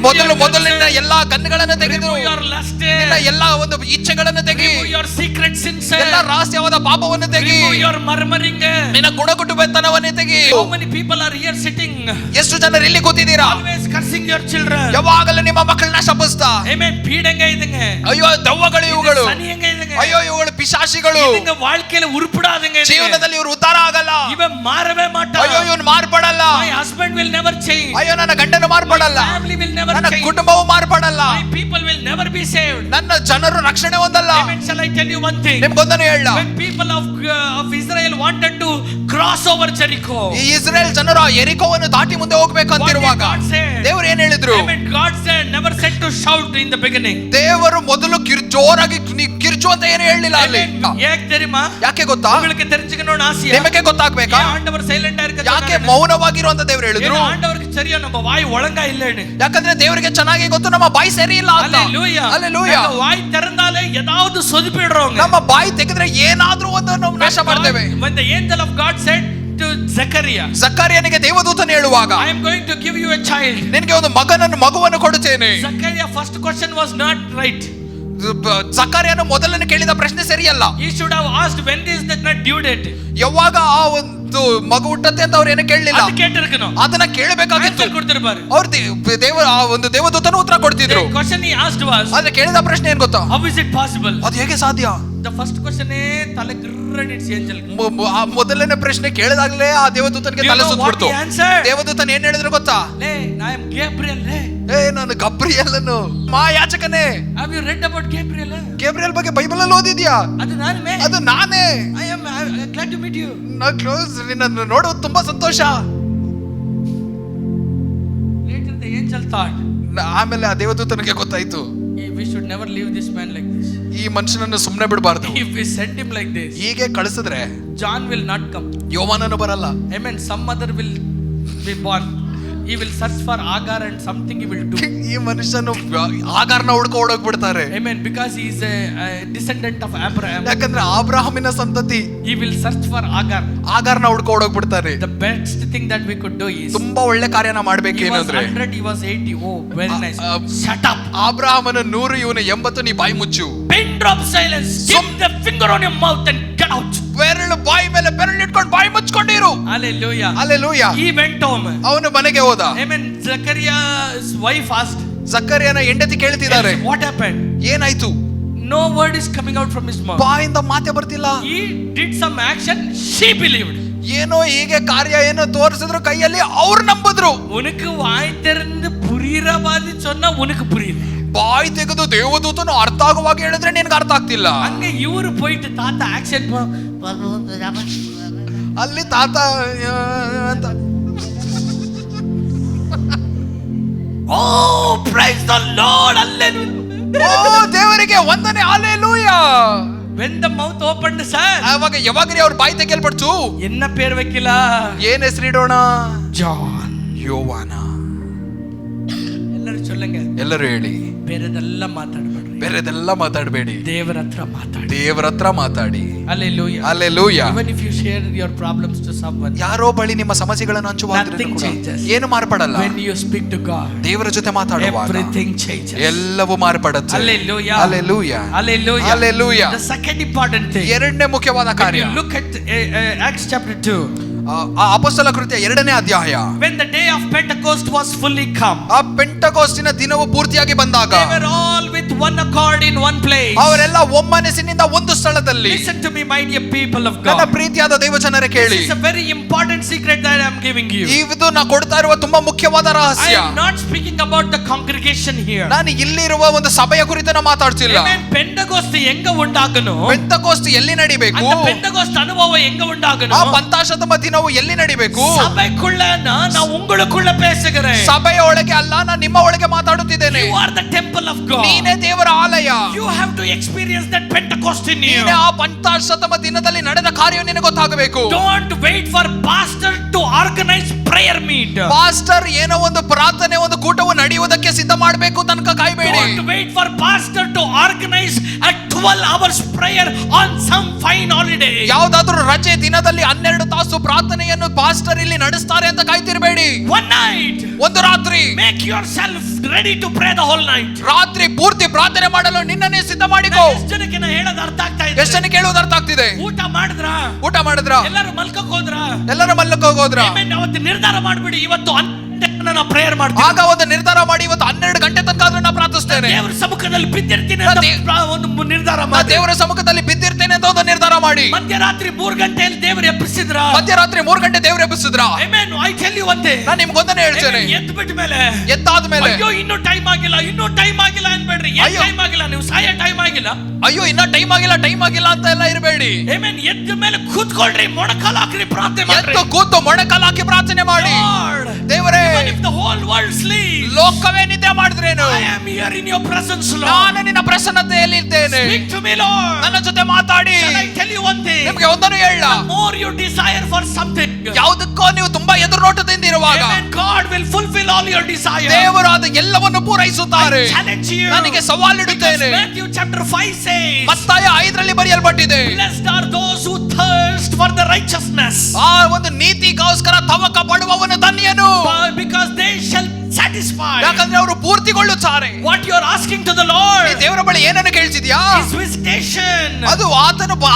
ಮೊದಲಿನ ಎಲ್ಲಾ ಕಣ್ಣುಗಳನ್ನು ತೆಗೆದು remove your lust, ನಿನ್ನ ಎಲ್ಲಾ ಒಂದು ಇಚ್ಛೆಗಳನ್ನು ತೆಗಿ, remove your secret sins, ಎಲ್ಲಾ ರಹಸ್ಯವಾದ ಪಾಪವನ್ನು ತೆಗಿ, remove your murmuring. ನಿನ್ನ ಗುಣಗುಟ್ಟುಬೆತ್ತನವನ್ನೇ ತೆಗಿ. How many people are here sitting ಎಷ್ಟು ಜನರು ಇಲ್ಲಿ ಕೂತಿದ್ದೀರಾ always cursing your children? ಯಾವಾಗಲೂ ನಿಮ್ಮ ಮಕ್ಕಳನ್ನ ಶಪಿಸ್ತಾ, amen, ಪೀಡಂಗ ಇದಂಗ, ಅಯ್ಯೋ ದೆವ್ವಗಳು ಇವುಗಳು, ಸನಿಯಂಗ ಇದಂಗ, ಅಯ್ಯೋ ಇವುಗಳು ಪಿಶಾಚಿಗಳು, ಇದಂಗ வாழ்க்கையில ಉರುಪಡಾದಂಗ, ಜೀವನದಲ್ಲಿ ಇವರು ಉದ್ಧಾರ ಆಗಲ್ಲ, ಇವ ಮಾರவே ಮಾಟ, ಅಯ್ಯೋ ಇವನು ಮಾರ್ಪಡಲ್ಲ, my husband will never change, ಅಯ್ಯೋ ನನ್ನ ಗಂಡನು ಮಾರ್ಪಡಲ್ಲ, my family will never ನನ್ನ change, ಕುಟುಂಬವು ಮಾರ್ಪಡಲ್ಲ, my people will never be saved. ನನ್ನ ಜನರು ರಕ್ಷಣೆ ಹೊಂದಲ್ಲ. Amen. Shall I tell you one thing? ನಿಮ್ಗೊಂದನ್ನು ಹೇಳ, when people of Israel wanted to cross over Jericho, ಈ ಇಸ್ರೇಲ್ ಜನರು ಎರಿಕೋವನ್ನು ದಾಟಿ ಮುಂದೆ ಹೋಗ್ಬೇಕು ಅಂತಿರುವಾಗ ದೇವರು ಏನ್ ಹೇಳಿದ್ರು? amen, God said never said to shout in the beginning. ದೇವರು ಮೊದಲು ಜೋರಾಗಿ ಕಿರ್ಚು ಅಂತ ಏನು ಹೇಳಿಲ್ಲ ಅಲ್ಲಿ. ಯಾಕೆ தெரியுமா? ಯಾಕೆ ಗೊತ್ತಾ? உங்களுக்கு தெரிஞ்சுக்கணும்னு ஆசையா? ನಿಮಗೆ ಗೊತ್ತಾಗಬೇಕಾ? ಆಂಡವರ್ ಸೈಲೆಂಟ್ ಆಗಿರ್ತಾರೆ. ಯಾಕೆ ಮೌನವಾಗಿರು ಅಂತ ದೇವರು ಹೇಳಿದ್ರು? ಆಂಡವರಿಗೆ ಸರಿಯೋ ನಮ್ಮ ಬಾಯಿ ಒಳಂಗ ಇಲ್ಲೇನೆ. ಯಾಕಂದ್ರೆ ದೇವರಿಗೆ ಚೆನ್ನಾಗಿ ಗೊತ್ತು ನಮ್ಮ ಬಾಯಿ ಸರಿ ಇಲ್ಲ ಅಂತ. ಹalleluya. ಹalleluya. ಬಾಯಿ ತೆರೆದಾಲೆ ಏನಾದರೂ ಸೊದಿಬಿಡ್ರೋಂಗ. ನಮ್ಮ ಬಾಯಿ ತೆಗೆದ್ರೆ ಏನಾದರೂ ಒಂದು ನಾವು ನಾಶ ಮಾಡ್ತೇವೆ. when the angel of God said to Zechariah, ಜಕರ್ಯನಿಗೆ ದೇವದೂತನು ಹೇಳುವಾಗ, I am going to give you a child, ನಿನಗೆ ಒಂದು ಮಗುವನ್ನು ಕೊಡುತ್ತೇನೆ. Zechariah first question was not right. ಜಕರ್ಯನು ಮೊದಲನೇ ಕೇಳಿದ ಪ್ರಶ್ನೆ ಸರಿಯಲ್ಲ. He should have asked when is the due date. ಯಾವಾಗ ಆ ಒಂದು ಮಗು ಹುಟ್ಟತ್ತೆ ಅಂತ ಅವ್ರು ಏನು ಕೇಳಲಿಲ್ಲ. ಅದು ಕೇಳಿರ್ಕನು. ಅದನ್ನ ಕೇಳಬೇಕಾಗಿತ್ತು. ಕೊಡ್ತಿರ್ಬಾರೆ. ಅವ್ರು ದೇವರ ಆ ಒಂದು ದೇವದೂತನು ಉತ್ತರ ಕೊಡ್ತಿದ್ರು. The question he asked was, ಆದ್ರೆ ಕೇಳಿದ ಪ್ರಶ್ನೆ ಏನ್ ಗೊತ್ತಾ? how is it possible? ಅದು ಹೇಗೆ ಸಾಧ್ಯ? The first question ತಲೆ ಗ್ರನ್ ಇಟ್ಸ್ ಏಂಜಲ್. ಮೊದಲನೇ ಪ್ರಶ್ನೆ ಕೇಳಿದಾಗಲೇ ಆ ದೇವದೂತನಿಗೆ ತಲೆ ಸುತ್ತಿಬಿಡ್ತು. ದೇವದೂತನ ಏನ್ ಹೇಳಿದ್ರು ಗೊತ್ತಾ? ಲೇ ಐ ಆಮ್ ಗೇಬ್ರಿಯಲ್. ಏ ನಾನು ಗಬ್ರಿಯೇಲನು, ಮಹಾಯಾಜಕನೇ. Have you read about Gabriel? Gabriel ಬಗ್ಗೆ ಬೈಬಲ್ ಅಲ್ಲಿ ಓದಿದ್ಯಾ? ಅದು ನಾನೇ. I am glad to meet you. ನಿನ್ನನ್ನು ನೋಡೋದು ತುಂಬಾ ಸಂತೋಷ. Later the angel thought, ಆಮೇಲೆ ಆ ದೇವದೂತನಿಗೆ ಗೊತ್ತಾಯ್ತು, we should never leave this man like this. ಈ ಮನುಷ್ಯನನ್ನು ಸುಮ್ಮನೆ ಬಿಡಬಾರ್ದು. If we send him like this, ಹೀಗೆ ಕಳಿಸಿದ್ರೆ John will not come. ಯೋಹಾನನು ಬರಲ್ಲ. Amen. Some other will be born. He will search for Agar and something he will do. ಈ ಮನುಷ್ಯನು ಆಗಾರ್ನ ಹುಡ್ಕೋ ಓಡೋಗ್ಬಿಡ್ತಾರೆ. Amen. Because he is a descendant of Abraham. ಯಾಕಂದ್ರೆ ಅಬ್ರಹಾಮಿನ ಸಂತತಿ. He will search for Agar. ಆಗಾರ್ನ ಹುಡ್ಕೋ ಓಡೋಗ್ಬಿಡ್ತಾರೆ. The best thing that we could do is, ತುಂಬಾ ಒಳ್ಳೆ ಕಾರ್ಯನ ಮಾಡ್ಬೇಕು. ಏನಂದ್ರೆ 100, he was 80. Oh, very nice. Shut up. ಅಬ್ರಹಾಮನ 100, ಇವನು 80. ನೀ ಬಾಯಿ ಮುಚ್ಚು. Pin drop silence. Keep the finger on your mouth and get out. ಬೆರಳು ಬಾಯಿ ಮೇಲೆ ಬೆರಳು ಇಟ್ಕೊಂಡು ಬಾಯಿ ಮುಚ್ಕೊಂಡಿರು. Hallelujah. Hallelujah. He went home. ಅವನು ಮನೆಗೆ ಹೋದ. Amen. Zechariah's wife asked, ಜಕರ್ಯನ ಹೆಂಡತಿ ಕೇಳ್ತಿದ್ದಾರೆ, what happened? ಏನಾಯ್ತು? No word is coming out from his mouth. ಬಾಯಿಂದ ಮಾತೆ ಬರ್ತಿಲ್ಲ. He did some action. She believed. ಏನೋ ಹೀಗೆ ಕಾರ್ಯ ಏನೋ ತೋರಿಸಿದ್ರು ಕೈಯಲ್ಲಿ, ಅವ್ರು ನಂಬಿದ್ರು. உனக்கு வாய் திறந்து புரியுற மாதிரி சொன்னா உனக்கு புரியல. ಬಾಯಿ ತೆಗೆದು ದೇವದೂತನು ಅರ್ಥ ಆಗುವಾಗ ಹೇಳಿದ್ರೆ ನಿನ್ಗೆ ಅರ್ಥ ಆಗ್ತಿಲ್ಲ. அங்க இவரு போயிட்டு தாத்தா ஆக்சன் ಅಲ್ಲಿ ತಾತ ಅಂತ, ಓ ಪ್ರೈಸ್ ದ ಲಾರ್ಡ್, ಹಲ್ಲೆಲೂಯಾ, ಓ ದೇವರಿಗೆ ವಂದನೆ, hallelujah. when the mouth opened, sir, ಆವಾಗ ಯಾವಾಗ್ರಿ ಅವ್ರ ಬಾಯಿ ತೆಗೆಯಲ್ಪಡ್ತು. என்ன பேர் வைக்கலாம்? ಏನ್ ಹೆಸರಿಡೋಣ? ಜಾನ್, ಯೋವಾನ. ಎಲ್ಲರೂ சொல்லுங்க, ಎಲ್ಲರೂ ಹೇಳಿ. ಬೇರೆದೆಲ್ಲ ಮಾತಾಡಬೇಡ್ರಿ, ಬೇರೆದೆಲ್ಲ ಮಾತಾಡಬೇಡಿ, ದೇವರ ಹತ್ರ ಮಾತಾಡಿ. ದೇವರ ಹತ್ರ ಮಾತಾಡಿ. Hallelujah. Hallelujah. Even if you share your problems to someone, ಯಾರೋ ಬಳಿ ನಿಮ್ಮ ಸಮಸ್ಯೆಗಳನ್ನು ಹಂಚುವಾಗ nothing changes. ಏನು ಮಾರ್ಪಡಲ್ಲ. When you speak to God, ದೇವರ ಜೊತೆ ಮಾತಾಡುವಾಗ everything changes. ಎಲ್ಲವೂ ಮಾರ್ಪಡುತ್ತೆ. Hallelujah. Hallelujah. Hallelujah. Hallelujah. The second important thing, ಎರಡನೇ ಮುಖ್ಯವಾದ when ಕಾರ್ಯ, you look at Acts chapter 2, ಅಪೊಸ್ತಲ ಕೃತ್ಯ 2ನೇ ಅಧ್ಯಾಯ, when the day of Pentecost was fully come, ಆ ಪೆಂಟಕೋಸ್ಟಿನ ದಿನವು ಪೂರ್ತಿಯಾಗಿ ಬಂದಾಗ, they were all with one accord in one place. ಅವರೆಲ್ಲ ಒಮ್ಮನಸ್ಸಿನಿಂದ ಒಂದು ಸ್ಥಳದಲ್ಲಿ. Listen to me, my dear people of ನನ್ನ God. ಪ್ರೀತಿಯಾದ ದೈವಜನರೇ ಕೇಳಿ. This is a very important secret that I am giving you. ಇದು ನಾ ಕೊಡ್ತಾ ಇರುವ ತುಂಬಾ ಮುಖ್ಯವಾದ I ರಹಸ್ಯ. am not speaking about the congregation here. ನಾನು ಇಲ್ಲಿರುವ ಒಂದು ಸಭೆಯ ಕುರಿತು ನಾ ಮಾತಾಡ್ತಿಲ್ಲ. Amen. Pentecost ಎಂಗ ಉಂಟಾಗನು? ಪೆಂಟಕೋಸ್ಟ್ ಎಲ್ಲಿ ನಡಿಬೇಕು? அந்த பெந்தகோஸ்ட் அனுபவம் எங்க உண்டாகணும்? ಆ ಪಂಚಾಶತಮ ದಿನವು ಎಲ್ಲಿ ನಡಿಬೇಕು? ಸಭೆக்குள்ள ನಾನು ಉங்களுக்குள்ள பேசுகிறேன். ಸಭೆಯ ಒಳಗೆ ಅಲ್ಲ, ನಾನು ನಿಮ್ಮ ಒಳಗೆ ಮಾತಾಡುತ್ತಿದ್ದೇನೆ. You are the temple of God. ನೀನೇ ದೇವರ ಆಲಯ. You have to experience that Pentecost in you. ನೀನೇ ಆ ಪಂಚಾಶತಮ ದಿನದಲ್ಲಿ ನಡೆದ ಕಾರ್ಯ ನಿನಗೆ ಗೊತ್ತಾಗಬೇಕು. Don't wait for pastor to organize prayer meet. Pastor ಏನೋ ಒಂದು ಪ್ರಾರ್ಥನೆ ಒಂದು ಕೂಟವು ಕರೆಯುವುದಕ್ಕೆ ಸಿದ್ಧ ಮಾಡಬೇಕು ತನಕ ಕಾಯಬೇಡಿ. Don't wait for pastor to organize a 12 hours prayer on some fine holiday. ಯಾವುದಾದ್ರೂ ರಜೆ ದಿನದಲ್ಲಿ 12 ತಾಸು ಪ್ರಾರ್ಥನೆಯನ್ನು ಪಾಸ್ಟರ್ ಇಲ್ಲಿ ನಡೆಸ್ತಾರೆ ಅಂತ ಕಾಯ್ತಿರಬೇಡಿ. One night, ಒಂದು ರಾತ್ರಿ make yourself ready to pray the whole night. ರಾತ್ರಿ ಪೂರ್ತಿ ಪ್ರಾರ್ಥನೆ ಮಾಡಲು ನಿನ್ನನ್ನೇ ಸಿದ್ಧ ಮಾಡಿಕೋ. ಎಷ್ಟು ಜನಕ್ಕೆ ನಾ ಹೇಳೋದು ಅರ್ಥ ಆಗ್ತಾ ಇದೆ? ಎಷ್ಟು ಜನಕ್ಕೆ ಹೇಳುವುದು ಅರ್ಥ ಆಗ್ತಿದೆ? ಊಟ ಮಾಡಿದ್ರ? ಊಟ ಮಾಡಿದ್ರ? ಎಲ್ಲರೂ ಮಲ್ಕಕ್ಕೆ ಹೋದ್ರ? ಎಲ್ಲರೂ ಮಲ್ಲಕ್ಕೆ ಹೋಗೋದ್ರ? ಅವತ್ತು ನಿರ್ಧಾರ ಮಾಡ್ಬಿಡಿ, ಇವತ್ತು ನಾನು ಪ್ರೇಯರ್ ಮಾಡ್ತೀನಿ. ಆಗ ಒಂದು ನಿರ್ಧಾರ ಮಾಡಿ, ಇವತ್ತು 12 ಗಂಟೆ ತನಕ ಆದ್ರೂ ನಾನು ಪ್ರಾರ್ಥಿಸ್ತೇನೆ. ದೇವರ ಸಮ್ಮುಖದಲ್ಲಿ ಬಿದ್ದಿರ್ತೀನಿ ಅಂತ ಒಂದು ನಿರ್ಧಾರ ಮಾಡಿ. ದೇವರ ಸಮ್ಮುಖದಲ್ಲಿ ಬಿದ್ದಿರ್ತೇನೆ ಅಂತ ಒಂದು ನಿರ್ಧಾರ ಮಾಡಿ. ಮಧ್ಯರಾತ್ರಿ 3 ಗಂಟೆಯಲ್ಲಿ ದೇವರು ಎಬ್ಬಿಸಿದ್ರ? ಮಧ್ಯರಾತ್ರಿ 3 ಗಂಟೆ ದೇವರು ಎಬ್ಬಿಸಿದ್ರ? Amen. I tell you one thing, ನಾನು ನಿಮ್ಗೊಂದನ್ನೇ ಹೇಳ್ತೇನೆ. ಎದ್ಬಿಟ್ಟ ಮೇಲೆ, ಎದ್ದಾದ ಮೇಲೆ, ಅಯ್ಯೋ ಇನ್ನೂ ಟೈಮ್ ಆಗಿಲ್ಲ, ಇನ್ನೂ ಟೈಮ್ ಆಗಿಲ್ಲ ಅನ್ಬೇಡ್ರಿ. ಏನು ಟೈಮ್ ಆಗಿಲ್ಲ? ನೀವು ಸಾಯ ಟೈಮ್ ಆಗಿಲ್ಲ. ಅಯ್ಯೋ ಇನ್ನ ಟೈಮ್ ಆಗಿಲ್ಲ ಅಂತ ಎಲ್ಲ ಇರಬೇಡಿ. ಆಮೆನ್. ಎದ್ದ ಮೇಲೆ ಕೂತ್ಕೊಳ್ರಿ, ಮೊಣಕಾಲು ಹಾಕ್ರಿ, ಪ್ರಾರ್ಥನೆ ಮಾಡ್ರಿ. ಎದ್ದು ಕೂತು ಮೊಣಕಾಲು ಹಾಕಿ ಪ್ರಾರ್ಥನೆ ಮಾಡಿ. ದೇವರೇ, the whole world sleeps, ಲೋಕವೇ ನಿದ್ದೆ ಮಾಡಿದ್ರೇನು, I am here in your presence, Lord. ನಾನು ನಿನ್ನ ಪ್ರಸನ್ನತೆಯಲ್ಲಿ ಇದ್ದೇನೆ. Speak to me, Lord. ನನ್ನ ಜೊತೆ ಮಾತಾಡಿ. Shall I tell you one thing? ನಿಮಗೆ ಒಂದನ್ನು ಹೇಳ. The more you desire for something, ಯಾವುದಕ್ಕೋ ನೀವು ತುಂಬಾ ಎದುರು ನೋಟದಿಂದ ಇರುವಾಗ, amen, God will fulfill all your desires. ದೇವರು ಅದು ಎಲ್ಲವನ್ನು ಪೂರೈಸುತ್ತಾರೆ. I challenge you. ನನಗೆ ಸವಾಲಿಡುತ್ತೇನೆ. Matthew chapter 5 says, ಮತ್ತಾಯ 5ರಲ್ಲಿ ಬರೆಯಲ್ಪಟ್ಟಿದೆ, blessed are those who thirst for the righteousness. ಆ ಒಂದು ನೀತಿಗೋಸ್ಕರ ತವಕ ಪಡುವವನು ಧನ್ಯನು, because they shall satisfy. ಯಾಕಂದ್ರೆ ಅವರು ಪೂರ್ತಿಗೊಳ್ಳುತ್ತಾರೆ. What you are asking to the Lord, ದೇವರ ಬಳಿ ಏನನ್ನು ಕೇಳ್ತಿದ್ಯಾ? His visitation. ಅದು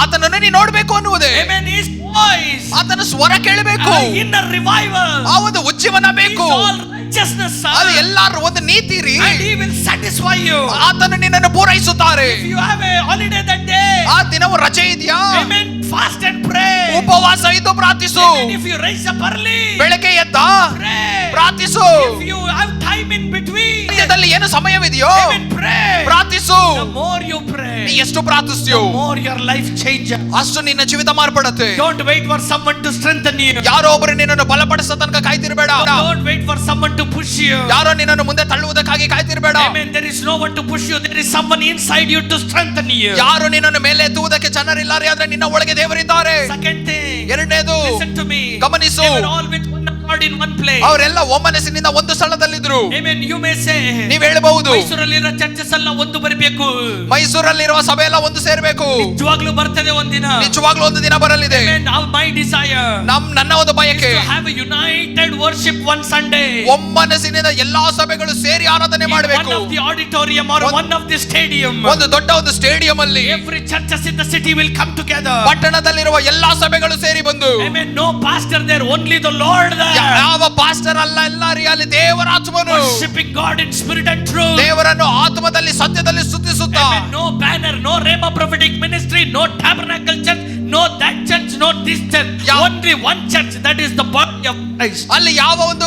ಆತನನ್ನು ನೀನು ನೋಡಬೇಕು ಅನ್ನುವುದೇ. Amen. His voice. ಆತನ ಸ್ವರ ಕೇಳಬೇಕು. Inner revival. ಆ ಒಂದು ಉಜ್ಜೀವನ ಬೇಕು. All righteousness. ಅದು ಎಲ್ಲಾರು ಒಂದು ನೀತಿ ರೀ. And He will satisfy you. ಆತನು ನಿನ್ನನ್ನು ಪೂರೈಸುತ್ತಾರೆ. If you have a holiday that day, ಆ ದಿನವು ರಜೆ ಇದೆಯಾ? amen, fast and pray. ಉಪವಾಸ ಇದ್ದು ಪ್ರಾರ್ಥಿಸು. Amen. If you rise up early, ಬೆಳಗ್ಗೆ ಎದ್ದ pray. ಪ್ರಾರ್ಥಿಸು. If you have time in between, ಮಧ್ಯದಲ್ಲಿ ಏನು ಸಮಯವಿದೆಯೋ, amen, pray. ಪ್ರಾರ್ಥಿಸು. The more you pray, ನೀ ಎಷ್ಟು ಪ್ರಾರ್ಥಿಸ್ತೀಯೋ, the more your life changes. ಅಷ್ಟು ನಿನ್ನ ಜೀವಿತ ಮಾರ್ಪಡುತ್ತೆ. Don't wait for someone to strengthen you. ಯಾರೋ ಒಬ್ಬರು ನಿನ್ನನ್ನು ಬಲಪಡಿಸೋ ತನಕ ಕಾಯ್ತಿರಬೇಡ. Don't wait for someone to push you. ಯಾರೋ ನಿನ್ನನ್ನು ಮುಂದೆ ತಳ್ಳುವುದಕ್ಕಾಗಿ ಕಾಯ್ತಿರಬೇಡ. Amen. There is no one to push you. There is someone inside you to strengthen you. ಯಾರು ನಿನ್ನನ್ನು ಮೇಲೆ ಎತ್ತುವುದಕ್ಕೆ ಜನರಿಲ್ಲಾರೆ, ಆದ್ರೆ ನಿನ್ನ ಒಳಗೆ ದೇವರಿದ್ದಾರೆ. Second thing, ಎರಡನೇದು, listen to me. ಗಮನಿಸು. They were all with one accord in one place. ಅವರೆಲ್ಲ ಒಮ್ಮನಸ್ಸಿನಿಂದ ಒಂದು ಸ್ಥಳದಲ್ಲಿದ್ರು. Amen. You may say, ನೀವು ಹೇಳಬಹುದು, ಮೈಸೂರಲ್ಲಿರೋ ಚರ್ಚಸ್ ಎಲ್ಲ ಒಂದು ಬರಬೇಕು, ಮೈಸೂರಲ್ಲಿರುವ ಸಭೆ ಎಲ್ಲ ಒಂದು ಸೇರಬೇಕು. ನಿಜವಾಗ್ಲೂ ಬರ್ತದೆ ಒಂದಿನ. ನಿಜವಾಗ್ಲೂ ಒಂದು ದಿನ ಬರಲಿದೆ. Amen. My desire, ನನ್ನ ಒಂದು ಬಯಕೆ, to have a united worship one Sunday. ಒಮ್ಮನಸ್ಸಿನಿಂದ ಎಲ್ಲಾ ಸಭೆಗಳು ಸೇರಿ ಆರಾಧನೆ ಮಾಡಬೇಕು. One of the auditorium or one of the stadium. ಒಂದು ದೊಡ್ಡ ಒಂದು ಸ್ಟೇಡಿಯಂ ಅಲ್ಲಿ Every churches in the city will come together. ಪಟ್ಟಣದಲ್ಲಿರುವ ಎಲ್ಲಾ ಸಭೆಗಳು ಸೇರಿ ಬಂದು, Amen. No pastor there, only the Lord there. ಯಾವ ಪಾಸ್ಟರ್ ಅಲ್ಲ, ಎಲ್ಲಾರಿ ಅಲ್ಲಿ ದೇವರ ಆತ್ಮನು Worshiping God in spirit and truth. ದೇವರನ್ನು ಆತ್ಮದಲ್ಲಿ ಸತ್ಯದಲ್ಲಿ ಸ್ತುತಿಸುತ್ತಾ. Amen. No banner, no Rhema prophetic ministry, no tabernacle church, no that church, no this church. Only one church, that is the body of Christ. ಅಲ್ಲಿ ಯಾವ ಒಂದು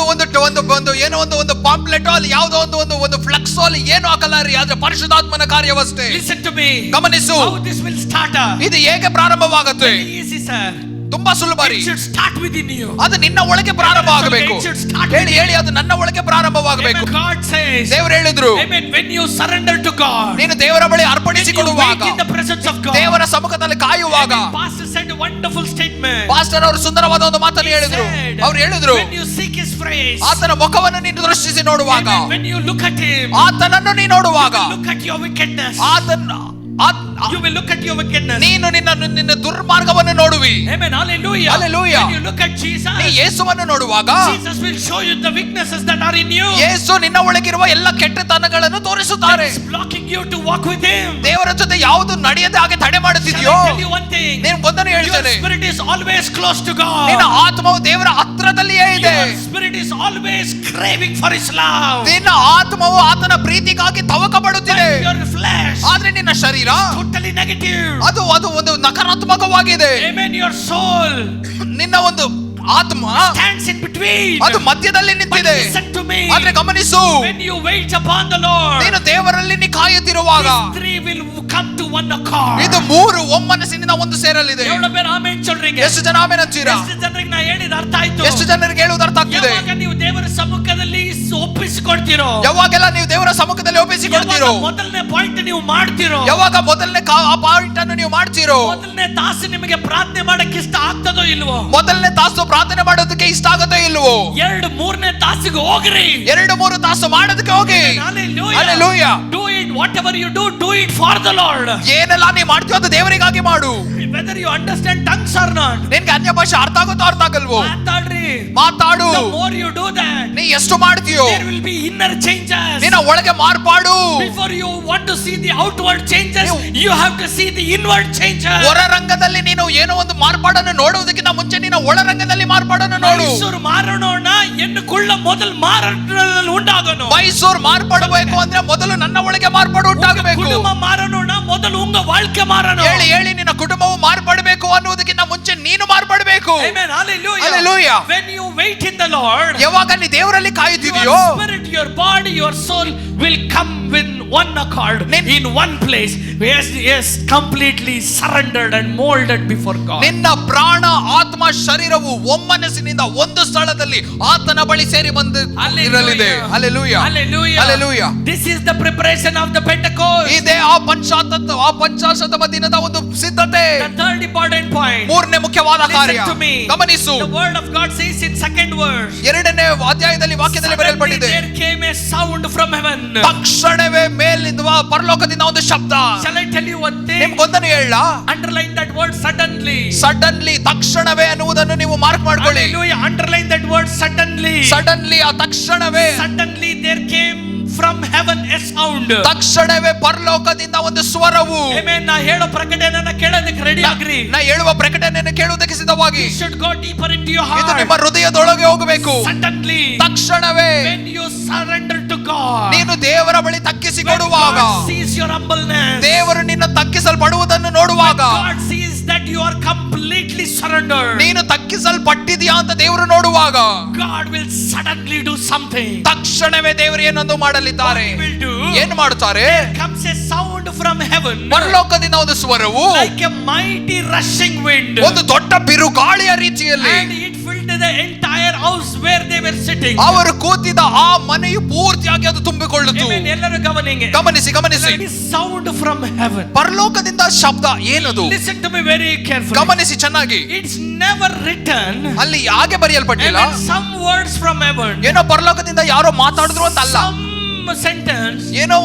ಏನೋ ಒಂದು ಪಾಂಪ್ಲೆಟ್ ಅಲ್ಲಿ ಯಾವುದೋ ಒಂದು ಫ್ಲೆಕ್ಸ್ ಅಲ್ಲಿ ಏನು ಹಾಕಲ್ಲ ರೀ, ಆದ್ರೆ ಪರಿಶುದ್ಧಾತ್ಮನ ಕಾರ್ಯವಷ್ಟೇ. Listen to me. ಗಮನಿಸು. How this will start? ಇದು ಹೇಗೆ ಪ್ರಾರಂಭವಾಗುತ್ತೆ? Very easy, sir. ತುಂಬಾ ಸುಲಭ ರೀ. It should start within you. ಅದು ನಿನ್ನ ಒಳಗೆ ಪ್ರಾರಂಭ ಆಗಬೇಕು. ಹೇಳಿ ಅದು ನನ್ನ ಒಳಗೆ ಪ್ರಾರಂಭವಾಗಬೇಕು. God says, ದೇವರು ಹೇಳಿದ್ರು, amen, when you surrender to God, ನೀನು ದೇವರ ಬಳಿ ಅರ್ಪಣಿಸಿಕೊಡುವಾಗ, in the presence of God, ದೇವರ ಸಮ್ಮುಖದಲ್ಲಿ ಕಾಯುವಾಗ, pastor said a wonderful statement. Pastor ಅವರು ಸುಂದರವಾದ ಒಂದು ಮಾತನ್ನು ಹೇಳಿದ್ರು. ಅವರು ಹೇಳಿದ್ರು, when you seek his face, ಆತನ ಮುಖವನ್ನು ನೀನು ದೃಷ್ಟಿಸಿ ನೋಡುವಾಗ, when you look at him, ಆತನನ್ನು ನೀನು ನೋಡುವಾಗ, look at your wickedness, you will look at your wickedness, ನೀನು ನಿನ್ನ ದುರ್ಮಾರ್ಗವನ್ನು ನೋಡುವಿ. amen. Hallelujah. Hallelujah. When you look at Jesus, ನೀ ಯೇಸುವನ್ನು ನೋಡುವಾಗ, Jesus will show you the weaknesses that are in you. ಯೇಸು ನಿನ್ನ ಒಳಗಿರುವ ಎಲ್ಲ ಕೆಟ್ಟತನಗಳನ್ನು ತೋರಿಸುತ್ತಾರೆ. That is blocking you to walk with him. ದೇವರ ಜೊತೆ ಯಾವುದು ನಡೆಯದೆ ಹಾಗೆ ತಡೆ ಮಾಡುತ್ತಿದೆಯೋ, Shall I tell you one thing? ನೀನು ಒಂದನ್ನು Your ಹೇಳ್ತೇನೆ, spirit is always close to God. ನಿನ್ನ ಆತ್ಮವು ದೇವರ ಹತ್ರದಲ್ಲಿಯೇ ಇದೆ. Your spirit is always craving for his love. ನಿನ್ನ ಆತ್ಮವು ಆತನ ಪ್ರೀತಿಗಾಗಿ ತವಕ ಪಡುತ್ತಿದೆ. Your flesh, ಆದ್ರೆ ನಿನ್ನ ಶರೀರ totally negative. ಅದು ಒಂದು ನಕಾರಾತ್ಮಕವಾಗಿದೆ. Amen. Your soul, ನಿನ್ನ ಒಂದು ಆತ್ಮ stands in between. ಅದು ಮಧ್ಯದಲ್ಲಿ But ನಿಂತಿದೆ. listen to me. ಆದ್ರೆ ಗಮನಿಸು, When you wait upon the Lord, ನೀನು ದೇವರಲ್ಲಿ ನೀ ಕಾಯುತ್ತಿರುವಾಗ, these three will come to one accord. ಇದು ಮೂರು ಒಮ್ಮನಸ್ಸಿನಿಂದ ಒಂದು ಸೇರಲಿದೆ. ಎவ்வளவு பேர் ಆಮೆನ್ சொல்றீங்க? ಎಷ್ಟು ಜನ ಆಮೆನ್ ಅಂತೀರಾ? ಎಷ್ಟು ಜನರಿಗೆ ನಾ ಹೇಳಿದ ಅರ್ಥ ಆಯ್ತು? ಎಷ್ಟು ಜನರಿಗೆ ಹೇಳುವುದು ಅರ್ಥ ಆಗ್ತಿದೆ? ಯಾವಾಗ ನೀವು ದೇವರ ಸಮ್ಮುಖದಲ್ಲಿ ಒಪ್ಪಿಸಿಕೊಡ್ತೀರೋ, ಯಾವಾಗೆಲ್ಲ ನೀವು ದೇವರ ಸಮ್ಮುಖದಲ್ಲಿ ಒಪ್ಪಿಸಿಕೊಡ್ತೀರೋ, ಮೊದಲನೇ ಪಾಯಿಂಟ್ ನೀವು ಮಾಡ್ತೀರೋ, ಯಾವಾಗ ಮೊದಲನೇ ಆ ಪಾಯಿಂಟ್ ಅನ್ನು ನೀವು ಮಾಡ್ತೀರೋ, ಮೊದಲನೇ ತಾಸು ನಿಮಗೆ ಪ್ರಾರ್ಥನೆ ಮಾಡಕ್ಕೆ ಇಷ್ಟ ಆಗ್ತದೋ ಇಲ್ವೋ, ಮೊದಲನೇ ತಾಸು ಪ್ರಾರ್ಥನೆ ಮಾಡೋದಕ್ಕೆ ಇಷ್ಟ ಆಗುತ್ತೋ ಇಲ್ವೋ, 2-3ನೇ ತಾಸಿಗೆ ಹೋಗ್ರಿ. 2-3 ತಾಸು ಮಾಡೋದಕ್ಕೆ ಹೋಗಿ. Hallelujah. Hallelujah. Do it, whatever you do it for the Lord. ಏನೆಲ್ಲ ನೀ ಮಾಡ್ತೀಯೋ ಅದು ದೇವರಿಗಾಗಿ ಮಾಡು. Whether you understand tongues or not. ನಿನ್ಗೆ ಅನ್ಯ ಭಾಷೆ ಅರ್ಥ ಆಗುತ್ತೋ ಅರ್ಥ ಆಗಲ್ವೋ ಮಾತಾಡು. The more you do that, ನೀ ಎಷ್ಟು ಮಾಡ್ತೀಯೋ there will be inner changes. ನಿನ್ನ ಒಳಗೆ ಮಾರ್ಪಾಡು. Before you want to see the outward changes, you have to see the inward changes. ಹೊರ ರಂಗದಲ್ಲಿ ನೀನು ಏನೋ ಒಂದು ಮಾರ್ಪಾಡನ್ನು ನೋಡುವುದಕ್ಕಿಂತ ಮುಂಚೆ ನೀನು ಒಳ ರಂಗದಲ್ಲಿ ಮಾರ್ಪಾಡನ್ನು ನೋಡು. ಮೈಸೂರು ಮಾರೋಣ ಎನ್ನುಕೊಳ್ಳ ಮೊದಲು ಮಾರಾಟದಲ್ಲಿ ಉಂಟಾಗನು. ಮೈಸೂರು ಮಾರ್ಪಾಡಬೇಕು ಅಂದ್ರೆ ಮೊದಲು ನನ್ನ ಒಳಗೆ ಮಾರ್ಪಾಡು ಉಂಟಾಗಬೇಕು. ಕುಟುಂಬ ಮಾರೋಣ ಮೊದಲು ಉಂಗ வாழ்க்கை ಮಾರೋಣ. ಹೇಳಿ ನಿನ್ನ ಕುಟುಂಬವು ಮಾರ್ಪಡಬೇಕು ಅನ್ನುವುದಕ್ಕಿಂತ ಮುಂಚೆ ನೀನು ಮಾರ್ಪಡಬೇಕು. Amen. Hallelujah. Hallelujah. When you wait in the Lord, ಯಾವಾಗ ನೀ ದೇವರಲ್ಲಿ ಕಾಯುತ್ತಿದೆಯೋ, your spirit, your body, your soul will come with one accord in one place. Yes, completely surrendered and molded before God. ನಿನ್ನ ಪ್ರಾಣ ಆತ್ಮ ಶರೀರವು ಒಮ್ಮನಸ್ಸಿನಿಂದ ಒಂದು ಸ್ಥಳದಲ್ಲಿ ಆತನ ಬಳಿ ಸೇರಿ ಬಂದು ಇರಲಿದೆ. Hallelujah. Hallelujah. Hallelujah. This is the preparation of the Pentecost. ಇದೇ ಆ ಪಂಚಾಶತ್ತಮ ದಿನದ ಒಂದು ಸಿದ್ಧತೆ. The third important point. ಮೂರನೇ ಮುಖ್ಯವಾದ ಕಾರ್ಯ. Listen to me. ಗಮನಿಸು. The word of God says in second verse. ಎರಡನೇ ಅಧ್ಯಾಯದಲ್ಲಿ ವಾಕ್ಯದಲ್ಲಿ ಬರೆಯಲ್ಪಟ್ಟಿದೆ. There came a sound from heaven. ತಕ್ಷಣವೇ ಮೇಲಿಂದ ಪರಲೋಕದಿಂದ ಒಂದು ಶಬ್ದ. Shall I tell you one thing? ನಿಮ್ಗೊಂದನ್ನು ಹೇಳ. Underline that word suddenly. Suddenly ತಕ್ಷಣವೇ ಅನ್ನುವುದನ್ನು ನೀವು ಮಾರ್ಕ್ ಮಾಡ್ಕೊಳ್ಳಿ. Hallelujah. Underline that word suddenly. Suddenly ಆ ತಕ್ಷಣವೇ. Suddenly there came from heaven a sound. ತಕ್ಷಣವೇ ಪರಲೋಕದಿಂದ ಒಂದು ಸ್ವರವು. Amen. ನಾ ಹೇಳೋ ಪ್ರಕಟಣೆಯನ್ನು ಕೇಳೋದಕ್ಕೆ ರೆಡಿ ಆಗ್ರಿ. ನಾ ಹೇಳುವ ಪ್ರಕಟಣೆಯನ್ನು ಕೇಳುವುದಕ್ಕೆ ಸಿದ್ಧವಾಗಿ. You should go deeper into your heart. ಇದು ನಿಮ್ಮ ಹೃದಯದೊಳಗೆ ಹೋಗಬೇಕು. Suddenly. ತಕ್ಷಣವೇ. When you surrender to God. ನೀನು ದೇವರ ಬಳಿ ತಗ್ಗಿಸಿಕೊಡುವಾಗ. God sees your humbleness. ದೇವರು ನಿನ್ನ ತಗ್ಗಿಸಲ್ಪಡುವುದನ್ನು ನೋಡುವಾಗ. God sees that you are completely surrendered. ನೀನು ತಗ್ಗಿಸಲ್ಪಟ್ಟಿದೀಯಾ ಅಂತ ದೇವರು ನೋಡುವಾಗ. God will suddenly do something. ತಕ್ಷಣವೇ ದೇವರು ಏನೊಂದು ಮಾಡಲಿದ್ದಾರೆ. ಏನು ಮಾಡುತ್ತಾರೆ? Comes a sound from heaven. ಪರಲೋಕದಿಂದ ಒಂದು ಸ್ವರವು. Like a mighty rushing wind. ಒಂದು ದೊಡ್ಡ ಬಿರುಗಾಳಿಯ ರೀತಿಯಲ್ಲಿ. And it filled the entire house where they were sitting. ಅವರು ಕೂತಿದ್ದ ಆ ಮನೆಯು ಪೂರ್ತಿಯಾಗಿ ಅದು ತುಂಬಿಕೊಳ್ಳುತ್ತು. Amen. ಎಲ್ಲರೂ ಗಮನಿಸಿ. Sound from heaven. ಪರಲೋಕದಿಂದ ಶಬ್ದ ಏನದು? Listen to me very carefully. ಗಮನಿಸಿ ಚೆನ್ನಾಗಿ. It's never written. ಅಲ್ಲಿ ಹಾಗೆ ಬರೆಯಲ್ಪಟ್ಟಿಲ್ಲ. Some words from heaven. ಏನೋ ಪರಲೋಕದಿಂದ ಯಾರೋ ಮಾತಾಡಿದ್ರು ಅಂತ ಅಲ್ಲ. Some sentence. ಏನೋ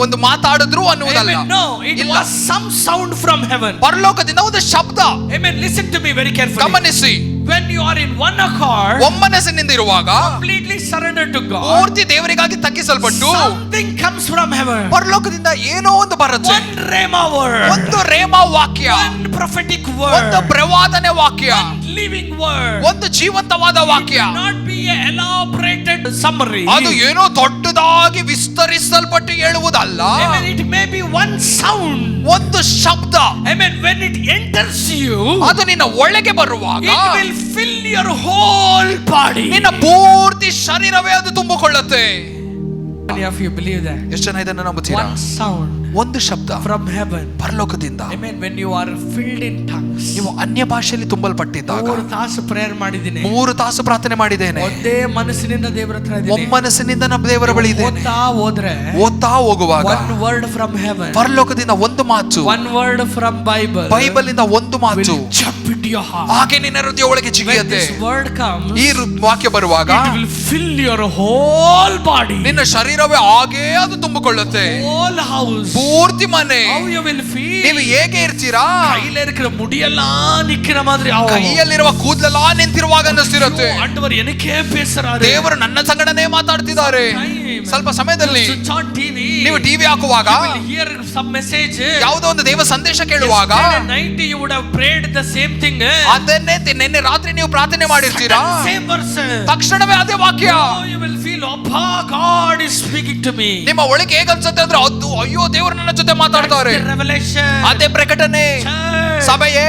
ಒಂದು ಮಾತಾಡಿದ್ರು ಅನ್ನುವುದಲ್ಲ. No, it was some sound from heaven. ಪರಲೋಕದಿಂದ ಒಂದು ಶಬ್ದ. Amen. Listen to me very carefully. ಗಮನಿಸಿ. When you are in one accord, ಒಮ್ಮನಸ್ಸಿನಿಂದ ಇರುವಾಗ, completely surrendered to God, ಪೂರ್ತಿ ದೇವರಿಗಾಗಿ ತಗ್ಗಿಸಲ್ಪಟ್ಟು, something comes from heaven. ಪರಲೋಕದಿಂದ ಏನೋ ಒಂದು ಬರುತ್ತೆ. One rhema word. ಒಂದು ರೇಮಾ ವಾಕ್ಯ. One prophetic word. ಒಂದು ಪ್ರವಾದನೆ ವಾಕ್ಯ. One living word. ಒಂದು ಜೀವಂತವಾದ ವಾಕ್ಯ. It cannot be an elaborated summary. ಅದು ಏನೋ ದೊಡ್ಡದಾಗಿ ವಿಸ್ತರಿಸಲ್ಪಟ್ಟು ಹೇಳುವುದಲ್ಲ. Amen. It may be one sound. ಒಂದು ಶಬ್ದ. Amen. When it enters you, ಅದು ನಿನ್ನ ಒಳಗೆ ಬರುವಾಗ, it will fill your whole body. ನಿನ್ನ ಪೂರ್ತಿ ಶರೀರವೇ ಅದು ತುಂಬಿಕೊಳ್ಳುತ್ತೆ. How many of you believe that? ಎಷ್ಟು ಜನ ಇದನ್ನು ನಂಬುತ್ತೀರಾ? One sound. ಒಂದು ಶಬ್ದ from heaven. ಪರಲೋಕದಿಂದ. Amen. When you are filled in tongues. ನೀವು ಅನ್ಯ ಭಾಷೆಯಲ್ಲಿ ತುಂಬಲ್ಪಟ್ಟಿದ್ದಾಗ. 3 ತಾಸು ಪ್ರೇಯರ್ ಮಾಡಿದ್ದೀನಿ. 3 ತಾಸು ಪ್ರಾರ್ಥನೆ ಮಾಡಿದ್ದೇನೆ. ಒಂದೇ ಮನಸ್ಸಿನಿಂದ ದೇವರ ಹತ್ರ ಇದ್ದೀನಿ. ಒಮ್ಮನಸ್ಸಿನಿಂದ ನಮ್ಮ ದೇವರ ಬಳಿ ಇದ್ದೇನೆ. ಓದ್ತಾ ಹೋಗುವಾಗ one word from heaven. ಪರಲೋಕದಿಂದ ಒಂದು ಮಾತು. one word from Bible. Bible ಇಂದ ಒಂದು ಮಾತು. jump into your heart. ಹಾಗೆ ನಿನ್ನ ಹೃದಯ ಒಳಗೆ ಜಿಗಿಯುತ್ತೆ. When this word comes, ಈ ವಾಕ್ಯ ಬರುವಾಗ, it will fill your whole body. ನಿನ್ನ ಶರೀರವೇ ಹಾಗೆ ಅದು ತುಂಬಿಕೊಳ್ಳುತ್ತೆ. whole house. ಪೂರ್ತಿ ಮನೆ. how you will feel. ನೀವು ಹೇಗೆ ಇರ್ತೀರಾ? ಕೈಯಲ್ಲಿ ಇರುವ ಮುಡಿಯೆಲ್ಲ ನಿಕ್ಕಿನ ಮಾದರಿ. ಕೈಯಲ್ಲಿರುವ ಕೂದಲೆಲ್ಲ ನಿಂತಿರುವಾಗ ಅನ್ನಿಸ್ತಿರುತ್ತೆ. ಆಂಡವರು ಏನಕ್ಕೆ ಬೇಸರಾರೆ? ದೇವರು ನನ್ನ ಸಂಗಡನೆ ಮಾತಾಡ್ತಿದ್ದಾರೆ. ಸ್ವಲ್ಪ ಸಮಯದಲ್ಲಿ ನೀವು ಟಿವಿ ಹಾಕುವಾಗ, ಯಾವುದೋ ಒಂದು ದೇವ ಸಂದೇಶ ಕೇಳುವಾಗ, ಅದನ್ನೇ ನಿನ್ನೆ ರಾತ್ರಿ ನೀವು ಪ್ರಾರ್ಥನೆ ಮಾಡಿರ್ತೀರಾ. ತಕ್ಷಣವೇ ಅದೇ ವಾಕ್ಯ ನಿಮ್ಮ ಒಳಗೆ ಹೇಗೆ ಅನ್ಸುತ್ತೆ ಅಂದ್ರೆ, ಅದು ಅಯ್ಯೋ ದೇವರು ನನ್ನ ಜೊತೆ ಮಾತಾಡ್ತಾರೆ. ಅದೇ ಪ್ರಕಟಣೆ. ಸಭೆಯೇ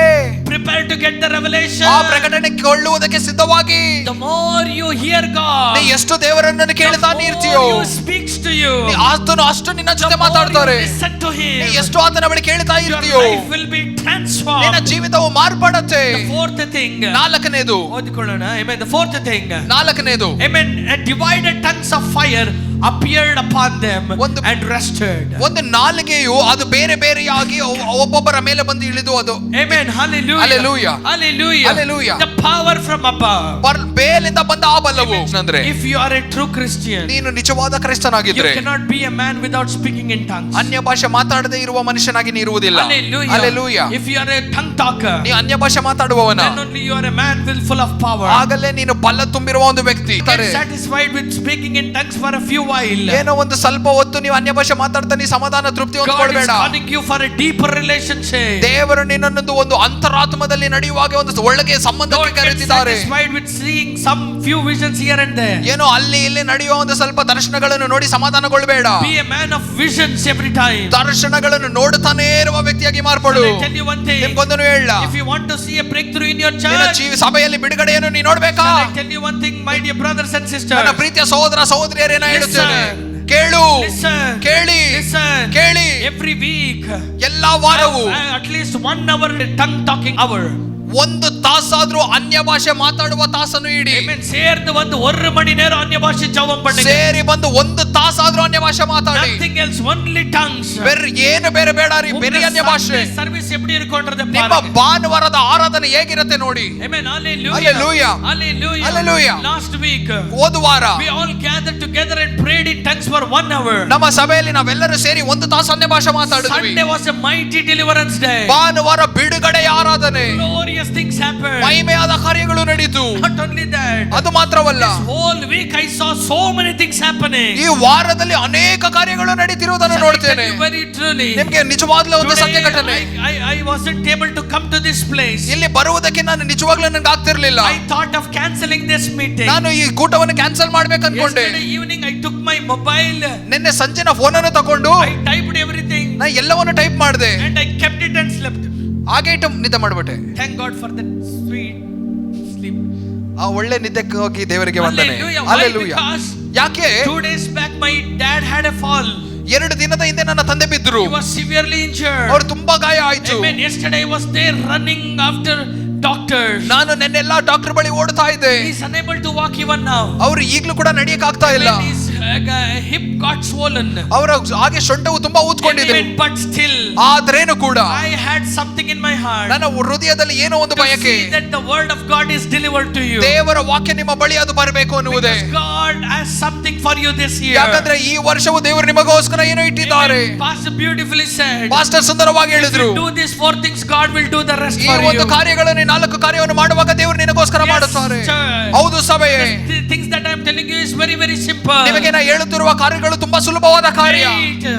prepare to get the revelation. ಆ ಪ್ರಕಟಣೆ ಕೊಳ್ಳುವುದಕ್ಕೆ ಸಿದ್ಧವಾಗಿ. The more you hear God, ನೀ ಎಷ್ಟು ದೇವರನ್ನು ಕೇಳ್ತಾನೆ ಇರ್ತೀಯೋ, He speaks to you. ಆತನು ಅಷ್ಟು ನಿನ್ನ ಜೊತೆ ಮಾತಾಡ್ತಾರೆ. Listen to Him. ನೀ ಎಷ್ಟು ಆತನ ಬಳಿ ಕೇಳ್ತಾ ಇರ್ತೀಯೋ, your life will be transformed. ನಿನ್ನ ಜೀವಿತವು ಮಾರ್ಪಡುತ್ತೆ. The fourth thing. ನಾಲ್ಕನೇದು. ಓದಿಕೊಳ್ಳೋಣ. Amen. The fourth thing. ನಾಲ್ಕನೇದು. Amen. A divided tongues of fire appeared upon them and rested. ಒಂದು ನಾಲಿಗೆಯು ಅದು ಬೇರೆ ಬೇರೆಯಾಗಿ ಒಬ್ಬೊಬ್ಬರ ಮೇಲೆ ಬಂದು ಇಳಿದು ಅದು. Amen. Hallelujah. Hallelujah. Hallelujah. Hallelujah. The power from above. ಬೇಲಿಂದ ಬಂದ ಆ ಬಲವು ಅಂದ್ರೆ if you are a true Christian, ನೀನು ನಿಜವಾದ ಕ್ರಿಸ್ತನಾಗಿದ್ರೆ you cannot be a man without speaking in tongues. ಅನ್ಯ ಭಾಷೆ ಮಾತಾಡದೆ ಇರುವ ಮನುಷ್ಯನಾಗಿ ನೀ ಇರುವುದಿಲ್ಲ. Hallelujah. Hallelujah. If you are a tongue talker, ನೀ ಅನ್ಯ ಭಾಷೆ ಮಾತಾಡುವವನ, then only you are a man full of power. ಆಗಲೇ ನೀನು ಬಲ ತುಂಬಿರುವ ಒಂದು ವ್ಯಕ್ತಿ. Get satisfied with speaking in tongues for a few while. ಏನೋ ಒಂದು ಸ್ವಲ್ಪ ಹೊತ್ತು ನೀವು ಅನ್ಯ ಭಾಷೆ ಮಾತಾಡ್ತಾ ನೀ ಸಮಾಧಾನ ತೃಪ್ತಿ ಹೊಂದಿಕೊಳ್ಳಬೇಡ. God is calling you for a deeper relationship. ದೇವರು ನಿನ್ನನ್ನು ಒಂದು ಅಂತರಾತ್ಮದಲ್ಲಿ ನಡೆಯುವಾಗ ಒಂದು ಒಳಗೆ ಸಂಬಂಧಕ್ಕೆ ಕರೆದಿದ್ದಾರೆ. Satisfied with seeing some few visions here and there. ಏನೋ ಅಲ್ಲಿ ಇಲ್ಲಿ ನಡೆಯುವ ಒಂದು ಸ್ವಲ್ಪ ದರ್ಶನಗಳನ್ನು ನೋಡಿ ಸಮಾಧಾನಗೊಳ್ಳಬೇಡ. Be a man of visions every time. ದರ್ಶನಗಳನ್ನು ನೋಡುತ್ತಾನೆ ಇರುವ ವ್ಯಕ್ತಿಯಾಗಿ ಮಾರ್ಪಡು. I tell you one thing. ನಿಮ್ಗೊಂದನ್ನು ಹೇಳ, if you want to see a breakthrough in your church, ಸಭೆಯಲ್ಲಿ ಬಿಡುಗಡೆಯನ್ನು ನೀ ನೋಡ್ಬೇಕಾ? I tell you one thing, my dear brothers and sisters. ನನ್ನ ಪ್ರೀತಿಯ ಸಹೋದರ ಸಹೋದರಿಯರೇ, ಹೇಳುತ್ತೇನೆ, ಕೇಳು, ಕೇಳಿ, ಕೇಳಿ. Every week, ಎಲ್ಲಾ ವಾರವೂ at least 1 hour tongue talking hour. ಒಂದು ತಾಸಾದ್ರೂ ಅನ್ಯ ಭಾಷೆ ಮಾತಾಡುವ ತಾಸನ್ನು ಇಡಿ. ಸೇರ್ದು ಒಂದು 1 ಮಣಿ ನೇರ ಅನ್ಯ ಭಾಷೆ ಜಪಂ ಮಾಡಿ, ಸೇರಿ ಬಂದು ಒಂದು ತಾಸಾದ್ರೂ ಅನ್ಯ ಭಾಷೆ ಮಾತಾಡಿ. nothing else, only tongues. ಬೇರೆ ಏನು ಬೇರೆ ಬೇಡ ರೀ, ಬೇರೆ ಅನ್ಯ ಭಾಷೆ. ಸರ್ವಿಸ್ ಎಪ್ಪಡಿ ಇರುಕೊಂಡ್ರದೆ, ನಿಮ್ಮ ಭಾನುವಾರದ ಆರಾಧನೆ ಹೇಗಿರುತ್ತೆ ನೋಡಿ. Amen. Hallelujah, hallelujah, hallelujah, hallelujah. last week, ಹೋದ ವಾರ we all gathered together and prayed in tongues for 1 hour. ನಮ್ಮ ಸಭೆಯಲ್ಲಿ ನಾವೆಲ್ಲರೂ ಸೇರಿ ಒಂದು ತಾಸು ಅನ್ಯ ಭಾಷೆ ಮಾತಾಡಿದ್ವಿ. Sunday was a mighty deliverance day. ಭಾನುವಾರ ಬಿಡುಗಡೆಯ ಆರಾಧನೆ. Glorious things happened. ಮಹಿಮೆಯಾದ ಕಾರ್ಯಗಳು ನಡೆಯಿತು. Not only that, ಅದು ಮಾತ್ರವಲ್ಲ, this whole week I saw so many things happening. ಈ ವಾರದಲ್ಲಿ ಅನೇಕ ಕಾರ್ಯಗಳು ನಡೀತಿರುವುದನ್ನು ನೋಡ್ತೇನೆ. Very truly, ನಿಮಗೆ ನಿಜವಾಗ್ಲೂ ಒಂದು ಸತ್ಯ ಘಟನೆ. I wasn't able to come to this place. ಇಲ್ಲಿ ಬರುವುದಕ್ಕೆ ನಾನು ನಿಜವಾಗ್ಲೂ ನನಗೆ ಆಗ್ತಿರ್ಲಿಲ್ಲ. I thought of canceling this meeting. ನಾನು ಈ ಕೂಟವನ್ನು ಕ್ಯಾನ್ಸಲ್ ಮಾಡ್ಬೇಕು ಅನ್ಕೊಂಡೆ. Yesterday evening I took my mobile. ನಿನ್ನೆ ಸಂಜೆ ನಾ ಫೋನ್ ಅನ್ನು ತಕೊಂಡು I typed everything. ನಾ ಎಲ್ಲವನ್ನು ಟೈಪ್ ಮಾಡಿದೆ. And I kept it and slept. ಹಾಗೆ ಇಟ್ಟು ನಿದ್ದೆ ಮಾಡ್ಬಿಟ್ಟೆ. Thank God for that sweet sleep. ಆ ಒಳ್ಳೆ ನಿದ್ದೆಗೆ ಹೋಗಿ ದೇವರಿಗೆ ವಂದನೆ. Hallelujah. ಯಾಕೆ? 2 days back my dad had a fall. 2 ದಿನದ ಹಿಂದೆ ನನ್ನ ತಂದೆ ಬಿದ್ದರು. He was severely injured. ಅವರು ತುಂಬಾ ಗಾಯ ಆಯ್ತು. Amen. Yesterday I was there running after doctors. ನಾನು ನೆನ್ನೆಲ್ಲ ಡಾಕ್ಟರ್ ಬಳಿ ಓಡ್ತಾ ಇದ್ದೆ. He is unable to walk even now. ಅವರು ಈಗಲೂ ಕೂಡ ನಡೆಯಕ್ಕೆ ಆಗ್ತಾ ಇಲ್ಲ. His hip got swollen. ಅವರ ಹಾಗೆ ಸೊಂಟವು ತುಂಬಾ ಊದ್ಕೊಂಡಿದೆ. But still, ಆದ್ರೇನು ಕೂಡ I had something in my heart. ನನ್ನ ಹೃದಯದಲ್ಲಿ ಏನೋ ಒಂದು ಬಯಕೆ, that the word of God is delivered to you. ದೇವರ ವಾಕ್ಯ ನಿಮ್ಮ ಬಳಿ ಅದು ಬರಬೇಕು ಅನ್ನುವುದೇ. God has something for you this year. ಯಾಕಂದ್ರೆ ಈ ವರ್ಷವು ದೇವರು ನಿಮಗೋಸ್ಕರ ಏನೋ ಇಟ್ಟಿದ್ದಾರೆ. Pastor beautifully said. ಪಾಸ್ಟರ್ ಸುಂದರವಾಗಿ ಹೇಳಿದ್ರು, do these 4 things, God will do the rest for you. ಈ ಒಂದು ಕಾರ್ಯಗಳನ್ನು 4 ಕಾರ್ಯವನ್ನು ಮಾಡುವಾಗ ದೇವರು ನಿನಗೋಸ್ಕರ ಮಾಡುತ್ತಾರೆ. ಹೌದು ಸಭೆಯೇ, the things that I am telling you is very very simple. ನಿಮಗೆ ನಾನು ಹೇಳುತ್ತಿರುವ ಕಾರ್ಯಗಳು ತುಂಬಾ ಸುಲಭವಾದ ಕಾರ್ಯ.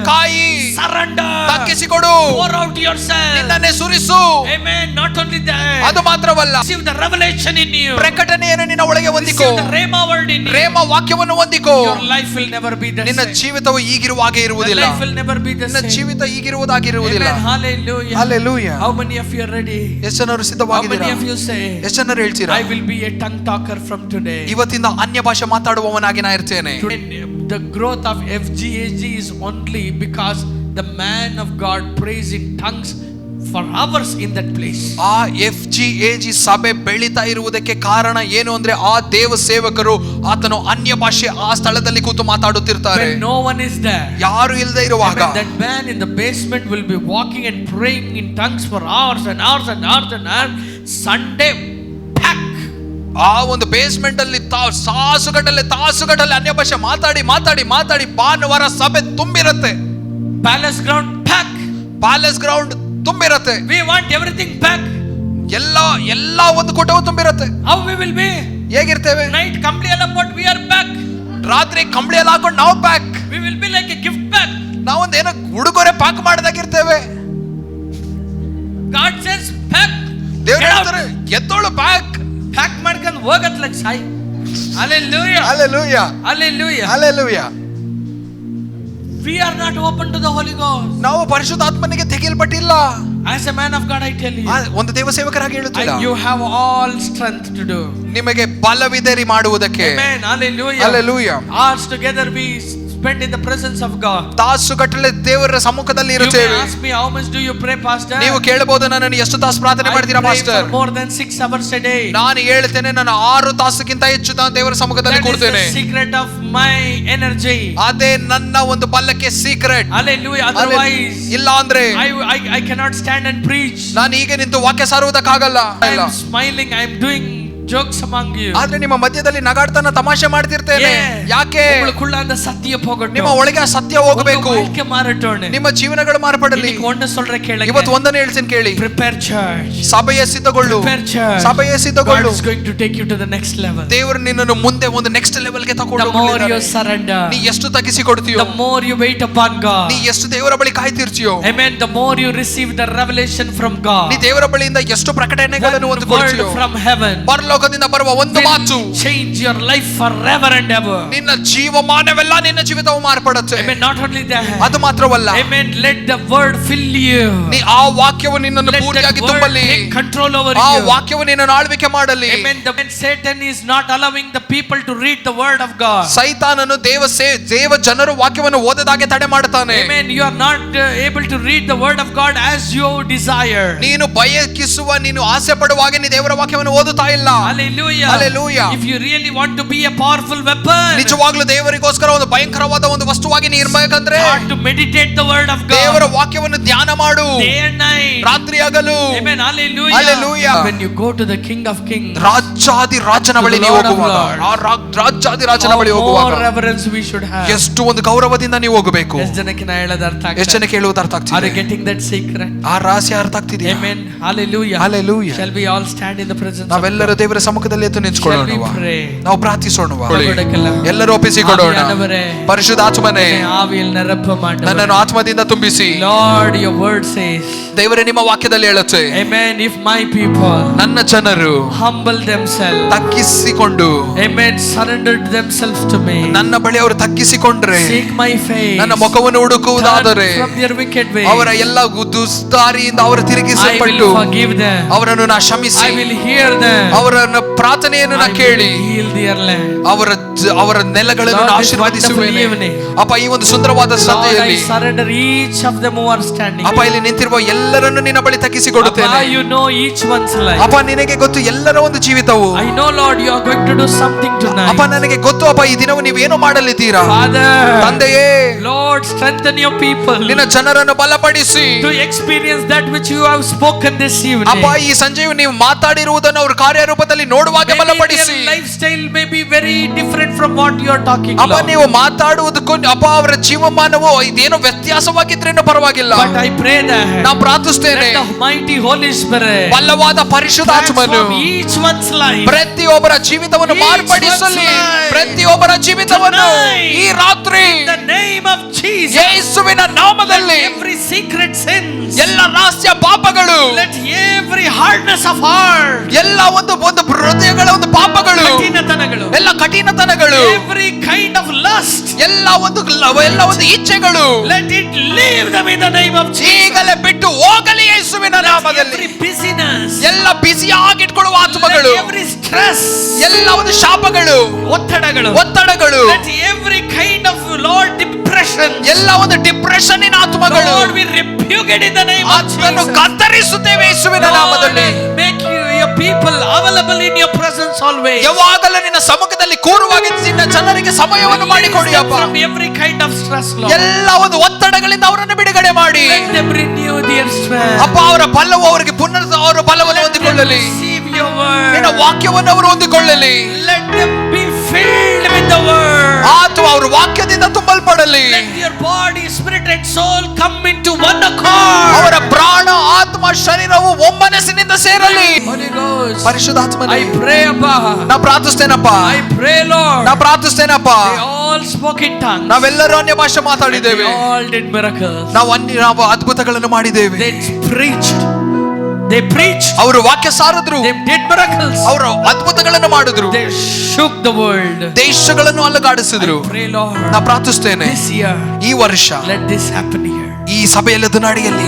ಕಾಯಿ, surrender, ತಗ್ಗಿಸಿಕೊಡು, pour out yourself, ನಿನ್ನನ್ನೇ ಸುರಿಸು. Amen. Not only that, ಅದು ಮಾತ್ರವಲ್ಲ, receive the revelation in you. ಪ್ರಕಟಣೆಯನ್ನು ನಿನ್ನ ಒಳಗೆ ಹೊಂದಿಕೋ. Receive the rhema word in you. ರೇಮ ವಾಕ್ಯವನ್ನು ಹೊಂದಿಕೋ. Your life will never be the same. ನಿನ್ನ ಜೀವಿತವು ಈಗಿರುವ ಹಾಗೆ ಇರುವುದಿಲ್ಲ. Your life will never be the ನಿನ್ನ same. ಜೀವಿತ ಈಗಿರುವುದಾಗಿರುವುದಿಲ್ಲ. Amen. Hallelujah. Hallelujah. How many of you are ready? ಎಷ್ಟು ಜನರು How ಸಿದ್ಧವಾಗಿದ್ದೀರಾ? many of you say, ಎಷ್ಟು ಜನರು ಹೇಳ್ತೀರಾ, I will be a tongue talker from today? ಇವತ್ತಿಂದ ಅನ್ಯ ಭಾಷೆ ಮಾತಾಡುವವನಾಗಿ ನಾ ಇರ್ತೇನೆ. The growth of FGAG is only because the man of God prays in tongues for hours in that place. ಆ FGAG ಸಭೆ ಬೆಳೀತಾ ಇರುವುದಕ್ಕೆ ಕಾರಣ ಏನು ಅಂದ್ರೆ ಆ ದೇವ ಸೇವಕರು ಆತನು ಅನ್ಯ ಭಾಷೆ ಆ ಸ್ಥಳದಲ್ಲಿ ಕೂತು ಮಾತಾಡುತ್ತಿರ್ತಾರೆ. When no one is there, ಯಾರು ಇಲ್ಲದೆ ಇರುವಾಗ, that man in the basement will be walking and praying in tongues for hours and hours and hours and hours. Sunday pack. ಆ ಒಂದು ಬೇಸ್ಮೆಂಟ್ ಅಲ್ಲಿ ತಾಸುಗಟ್ಟಲೆ ಅನ್ಯ ಭಾಷೆ ಮಾತಾಡಿ ಮಾತಾಡಿ ಮಾತಾಡಿ ಭಾನುವಾರ ಸಭೆ ತುಂಬಿರುತ್ತೆ. Palace ground pack. Palace ground ತುಂಬಿರುತ್ತೆ. We want everything pack. ಎಲ್ಲ ಒಂದು ಕೂಟವು ತುಂಬಿರುತ್ತೆ. How we will be? ಹೇಗಿರ್ತೇವೆ? Night ಕಂಬಳಿ ಎಲ್ಲ ಪಟ್ಟು we are pack. ರಾತ್ರಿ ಕಂಬಳಿ ಎಲ್ಲ ಹಾಕೊಂಡು ನಾವು pack. We will be like a gift pack. ನಾವೊಂದು ಏನೋ ಉಡುಗೊರೆ ಪ್ಯಾಕ್ ಮಾಡಿದಾಗಿರ್ತೇವೆ. God says pack. ದೇವರು ಹೇಳ್ತಾರೆ ಎತ್ತೋಳು ಪ್ಯಾಕ್. ಪ್ಯಾಕ್ ಮಾಡ್ಕೊಂಡು ಹೋಗತ್ಲಕ್ Sai. Hallelujah. Hallelujah. Hallelujah. Hallelujah. We are not open to the Holy Ghost. ನಾವು ಪರಿಶುದ್ಧಾತ್ಮನಿಗೆ ತೆಗೆಯಲ್ಪಟ್ಟಿಲ್ಲ. As a man of God I tell you, ಒಂದು ದೇವ ಸೇವಕರಾಗಿ ಹೇಳುತ್ತಿಲ್ಲ, you have all strength to do. ನಿಮಗೆ ಬಲವಿದೆ ಮಾಡುವುದಕ್ಕೆ. Amen. Hallelujah. Hallelujah. Hours together we spend in the presence of God. ತಾಸುಗಟ್ಟಲೆ ದೇವರ ಸಮ್ಮುಖದಲ್ಲಿ You may ಇರುತ್ತೇವೆ. ask me, how much do you pray, pastor? ನೀವು ಕೇಳಬಹುದು, ನನ್ನನ್ನು ಎಷ್ಟು ತಾಸು ಪ್ರಾರ್ಥನೆ ಮಾಡ್ತೀರಾ I pray master? for more than 6 hours a day. ನಾನು ಹೇಳ್ತೇನೆ, ನಾನು 6 ತಾಸುಗಿಂತ ಹೆಚ್ಚು ನಾನು ದೇವರ ಸಮ್ಮುಖದಲ್ಲಿ That is ಕೂರ್ತೇನೆ. the secret of my energy. ಅದೇ ನನ್ನ ಒಂದು ಬಲ್ಲಕ್ಕೆ ಸೀಕ್ರೆಟ್. Hallelujah. Otherwise, ಇಲ್ಲ ಅಂದ್ರೆ I cannot stand and preach. ನಾನು ಹೀಗೆ ನಿಂತು ವಾಕ್ಯ ಸಾರುವುದಕ್ಕಾಗಲ್ಲ. I am smiling, I am doing jokes among you. ಆದ್ರೆ ನಿಮ್ಮ ಮಧ್ಯದಲ್ಲಿ ನಗಾಡ್ತಾನ ತಮಾಷೆ ಮಾಡ್ತಿರ್ತೇನೆ. ಯಾಕೆ? உங்களுக்குள்ள சத்திய போகட்டும். ನಿಮ್ಮ ಒಳಗೆ ಆ ಸತ್ಯ ಹೋಗಬೇಕು. வாழ்க்கை மாறட்டும். ನಿಮ್ಮ ಜೀವನಗಳು ಮಾರ್ಪಡಲಿ. இன்னைக்கு ஒன்னு சொல்ற கேளுங்க. ಇವತ್ತು ಒಂದನೇ ಹೇಳ್ತೀನಿ ಕೇಳಿ. Prepare church. ಸಭೆಯ ಸಿದ್ಧಗೊಳ್ಳು. Prepare church. ಸಭೆಯ ಸಿದ್ಧಗೊಳ್ಳು. God is going to take you to the next level. ದೇವರು ನಿನ್ನನ್ನು ಮುಂದೆ ಒಂದು ನೆಕ್ಸ್ಟ್ ಲೆವೆಲ್ ಗೆ ತಕೊಂಡು The more you surrender, ನೀ ಎಷ್ಟು ತಗ್ಗಿಸಿಕೊಡ್ತೀಯೋ, the more you wait upon God. ನೀ ಎಷ್ಟು ದೇವರ ಬಳಿ ಕಾಯ್ತಿರ್ತೀಯೋ, Amen. The more you receive the revelation from God. ನೀ ದೇವರ ಬಳಿಯಿಂದ ಎಷ್ಟು ಪ್ರಕಟಣೆಗಳನ್ನು ಹೊಂದಿಕೊಳ್ಳುತ್ತೀಯೋ, from heaven. ಪರಲೋಕದಿಂದ ಬರುವ ಒಂದು ಮಾತು change your life forever and ever. ನಿನ್ನ ಜೀವಮಾನವೆಲ್ಲ ನಿನ್ನ ಜೀವಿತವು ಮಾರ್ಪಡುತ್ತೆ. Amen. Not only that, ಅದು ಮಾತ್ರವಲ್ಲ, Amen. Let the word fill you. ನೀ ಆ ವಾಕ್ಯವು ನಿನ್ನನ್ನು ಪೂರ್ತಿಯಾಗಿ ತುಂಬಲಿ. Take control over ಆ you. ವಾಕ್ಯವು ನಿನ್ನನ್ನು ಆಳ್ವಿಕೆ ಮಾಡಲಿ. Amen. Satan is not allowing the people to read the word of God. ಸೈತಾನನು ದೇವ ಜನರು ವಾಕ್ಯವನ್ನು ಓದದಾಗೆ ತಡೆ ಮಾಡುತ್ತಾನೆ. Amen. You are not able to read the word of God as you desire. ನೀನು ಬಯಕಿಸುವ, ನೀನು ಆಸೆ ಪಡುವಾಗ ನೀ ದೇವರ ವಾಕ್ಯವನ್ನು ಓದುತ್ತಾ ಇಲ್ಲ. Hallelujah. Hallelujah. If you really want to be a powerful weapon, ನಿಜವಾಗ್ಲೂ ದೇವರಿಗೋಸ್ಕರ ಒಂದು ಭಯಂಕರವಾದ ಒಂದು ವಸ್ತುವಾಗಿ ನೀ ಇರಬೇಕಂದ್ರೆ, to meditate the word of God. ದೇವರ ವಾಕ್ಯವನ್ನು ಧ್ಯಾನ ಮಾಡು, day and night, ರಾತ್ರಿ ಹಗಲು. Amen. Hallelujah. Hallelujah. When you go to the King of Kings, ರಾಜಾದಿ ರಾಜನ ಬಳಿ ನೀವು ಹೋಗುವಾಗ, ರಾಜಾದಿ ರಾಜನ ಬಳಿ ಹೋಗುವಾಗ more reverence we should have. ಎಷ್ಟು ಒಂದು ಗೌರವದಿಂದ ನೀವು ಹೋಗಬೇಕು. ಎಷ್ಟು ಜನಕ್ಕೆ ನಾ ಹೇಳೋದು ಅರ್ಥ ಆಗ್ತದೆ? ಎಷ್ಟು ಜನಕ್ಕೆ ಹೇಳುವುದು ಅರ್ಥ ಆಗ್ತಿದೆ? Are you getting that secret? ಆ ರಹಸ್ಯ ಅರ್ಥ ಆಗ್ತಿದೆಯಾ? Amen. Hallelujah. Hallelujah. Shall we all stand in the presence of ನಾವೆಲ್ಲರೂ ದೇವರ ಸಮ್ಮುಖದಲ್ಲಿ ಎದ್ದು ನಿಂತ್ಕೊಳ್ಳೋಣ. Shall we pray? ನಾವು ಪ್ರಾರ್ಥಿಸೋಣ. ಕೊಡಕ್ಕೆಲ್ಲ ಎಲ್ಲರೂ ಒಪ್ಪಿಸಿಕೊಡೋಣ. ಪರಿಶುದ್ಧಾತ್ಮನೇ, ಆವಿಯಲ್ಲಿ ನಿರಪ್ಪ ಮಾಡು. ನನ್ನನ್ನು ಆತ್ಮದಿಂದ ತುಂಬಿಸಿ. Lord, your word says, ದೇವರೇ ನಿಮ್ಮ ವಾಕ್ಯದಲ್ಲಿ ಹೇಳುತ್ತೆ, Amen. If my people, ನನ್ನ ಜನರು humble themselves, ತಗ್ಗಿಸಿಕೊಂಡು, Amen, surrendered themselves to me, ನನ್ನ ಬಳಿ ಅವರು ತಗ್ಗಿಸಿಕೊಂಡ್ರೆ, seek my face, ನನ್ನ ಮುಖವನ್ನು ಹುಡುಕುವುದಾದರೆ, from their wicked ways, ಅವರ ಎಲ್ಲ ದುಸ್ದಾರಿಯಿಂದ ಅವರು ತಿರುಗಿಸಲ್ಪಟ್ಟು, I will forgive them, ಅವರನ್ನು ನಾ ಕ್ಷಮಿಸಿ, I will hear them, ಅವರ ಪ್ರಾರ್ಥನೆಯನ್ನು ನಾ ಕೇಳಿ, heal their land. ಅವರ ನೆಲಗಳನ್ನು Lord, ಆಶೀರ್ವದಿಸುತ್ತೇನೆ. this wonderful ಅಪ್ಪ, ಈ ಒಂದು ಸುಂದರವಾದ Lord, I ಸಂತೆಯಲ್ಲಿ surrender each of them who are standing. ಅಪ್ಪ, ಇಲ್ಲಿ ನಿಂತಿರುವ ಎಲ್ಲರನ್ನು ನಿನ್ನ ಬಳಿ ತಗ್ಗಿಸಿಕೊಡುತ್ತೇನೆ. Appa, you know each one's life. ಅಪ್ಪ, ನಿನಗೆ ಗೊತ್ತು ಎಲ್ಲರ ಒಂದು ಜೀವಿತವು. I know, Lord, you are going to do something tonight. ಅಪ್ಪ, ನನಗೆ ಗೊತ್ತು ಅಪ್ಪ, ಈ ದಿನವು ನೀವೇನು ಮಾಡಲಿದ್ದೀರಾ. Father, ತಂದೆಯೇ, Lord, strengthen your people ನಿನ್ನ ಜನರನ್ನು ಬಲಪಡಿಸಿ, to experience that which you have spoken this evening. ಅಪ್ಪ, ಈ ಸಂಜೆಯು ನೀವು ಮಾತಾಡಿರುವುದನ್ನು ಅವರು ಕಾರ್ಯರೂಪದಲ್ಲಿ ನೋಡುವಾಗ ಬಲಪಡಿಸಿ. Maybe their lifestyle may be very different from what you are talking ಅಪ್ಪ, about. ನೀವು ಮಾತಾಡುವುದಕ್ಕೂ ಅಪ್ಪ ಅವರ ಜೀವಮಾನವು ಇದೇನೋ ವ್ಯತ್ಯಾಸವಾಗಿದ್ರೇನು ಪರವಾಗಿಲ್ಲ. But I pray that ನಾವು ಪ್ರಾರ್ಥಿಸ್ತೇನೆ, let the mighty Holy Spirit ಬಲವಾದ ಪರಿಶುದ್ಧಾತ್ಮನು transform each one's life. ಪ್ರತಿಯೊಬ್ಬರ ಜೀವಿತವನ್ನು ಮಾರ್ಪಡಿಸಲಿ. ಪ್ರತಿಯೊಬ್ಬರ ಜೀವಿತವನ್ನು ಈ ರಾತ್ರಿ In the name of Jesus, ಯೇಸುವಿನ ನಾಮದಲ್ಲಿ every secret sins, ಎಲ್ಲ ರಹಸ್ಯ ಪಾಪಗಳು, let every hardness of heart, ಎಲ್ಲ ಒಂದು ಹೃದಯಗಳ ಒಂದು ಪಾಪಗಳು, ಕಠಿಣತನಗಳು, ಎಲ್ಲ ಕಠಿಣತನಗಳು, every kind of lust, ಎಲ್ಲ ಒಂದು ಇಚ್ಛೆಗಳು, let it leave them in the name of Jesus. ಈಗಲೇ ಬಿಟ್ಟು ಹೋಗಲಿ ಯೇಸುವಿನ ನಾಮದಲ್ಲಿ. Every busyness, ಎಲ್ಲ ಬಿಸಿಯಾಗಿಟ್ಕೊಳ್ಳುವ ಆತ್ಮಗಳು, every stress, ಎಲ್ಲ ಒಂದು ಶಾಪಗಳು, ಒತ್ತಡಗಳು, let every kind of, Lord, depression, ಎಲ್ಲ ಒಂದು ಡಿಪ್ರೆಷನ್ನಿನ ಆತ್ಮಗಳು, Lord, we rebuke it in the name of ಅದನ್ನು Jesus. ಕತ್ತರಿಸುತ್ತೇವೆ ಯೇಸುವಿನ ನಾಮದಲ್ಲಿ. Make your people available in your presence always. ಯಾವಾಗಲೂ ನಿನ್ನ ಸಮ್ಮುಖದಲ್ಲಿ ಕೂರುವಾಗ ನಿನ್ನ ಜನರಿಗೆ ಸಮಯವನ್ನು ಮಾಡಿಕೊಡಿ ಅಪ್ಪ. From every kind of stress, Lord. ಎಲ್ಲ ಒಂದು ಒತ್ತಡಗಳಿಂದ ಅವರನ್ನು ಬಿಡುಗಡೆ ಮಾಡಿ. Let them renew their strength. ಅಪ್ಪ, ಅವರ ಬಲವು ಅವರಿಗೆ ಅವರ ಬಲವನ್ನು ಹೊಂದಿಕೊಳ್ಳಲಿ. Receive your word. ನಿನ್ನ ವಾಕ್ಯವನ್ನು ಅವರು ಹೊಂದಿಕೊಳ್ಳಲಿ. Let them be filled with the word. ಅಥವಾ ಅವರು ವಾಕ್ಯದಿಂದ ತುಂಬಲ್ಪಡಲಿ. Let your body, spirit and soul come into one accord. ಅವರ ಪ್ರಾಣ, ಆತ್ಮ, ಶರೀರವು ಒಮ್ಮನಸ್ಸಿನಿಂದ ಸೇರಲಿ. Holy Ghost, ಪರಿಶುದ್ಧಾತ್ಮನೇ, I pray, Abba. ನಾ ಪ್ರಾರ್ಥಿಸ್ತೇನಪ್ಪ. I pray, Lord. ನಾ ಪ್ರಾರ್ಥಿಸ್ತೇನಪ್ಪ. They all spoke in tongues. ನಾವೆಲ್ಲರೂ ಅನ್ಯ ಭಾಷೆ ಮಾತಾಡಿದ್ದೇವೆ. They all did miracles. ನಾವು ಅದ್ಭುತಗಳನ್ನು ಮಾಡಿದ್ದೇವೆ. They preached. ಅವರು ವಾಕ್ಯ ಸಾರಿದ್ರು. They did miracles. ಅವರು ಅದ್ಭುತಗಳನ್ನು ಮಾಡಿದ್ರು. They shook the world. ದೇಶಗಳನ್ನು ಅಲುಗಾಡಿಸಿದ್ರು. I pray, Lord. ನಾ ಪ್ರಾರ್ಥಿಸ್ತೇನೆ, This year, ಈ ವರ್ಷ let this happen here. ಈ ಸಭೆಯಲ್ಲಿ ನಡೆಯಲಿ.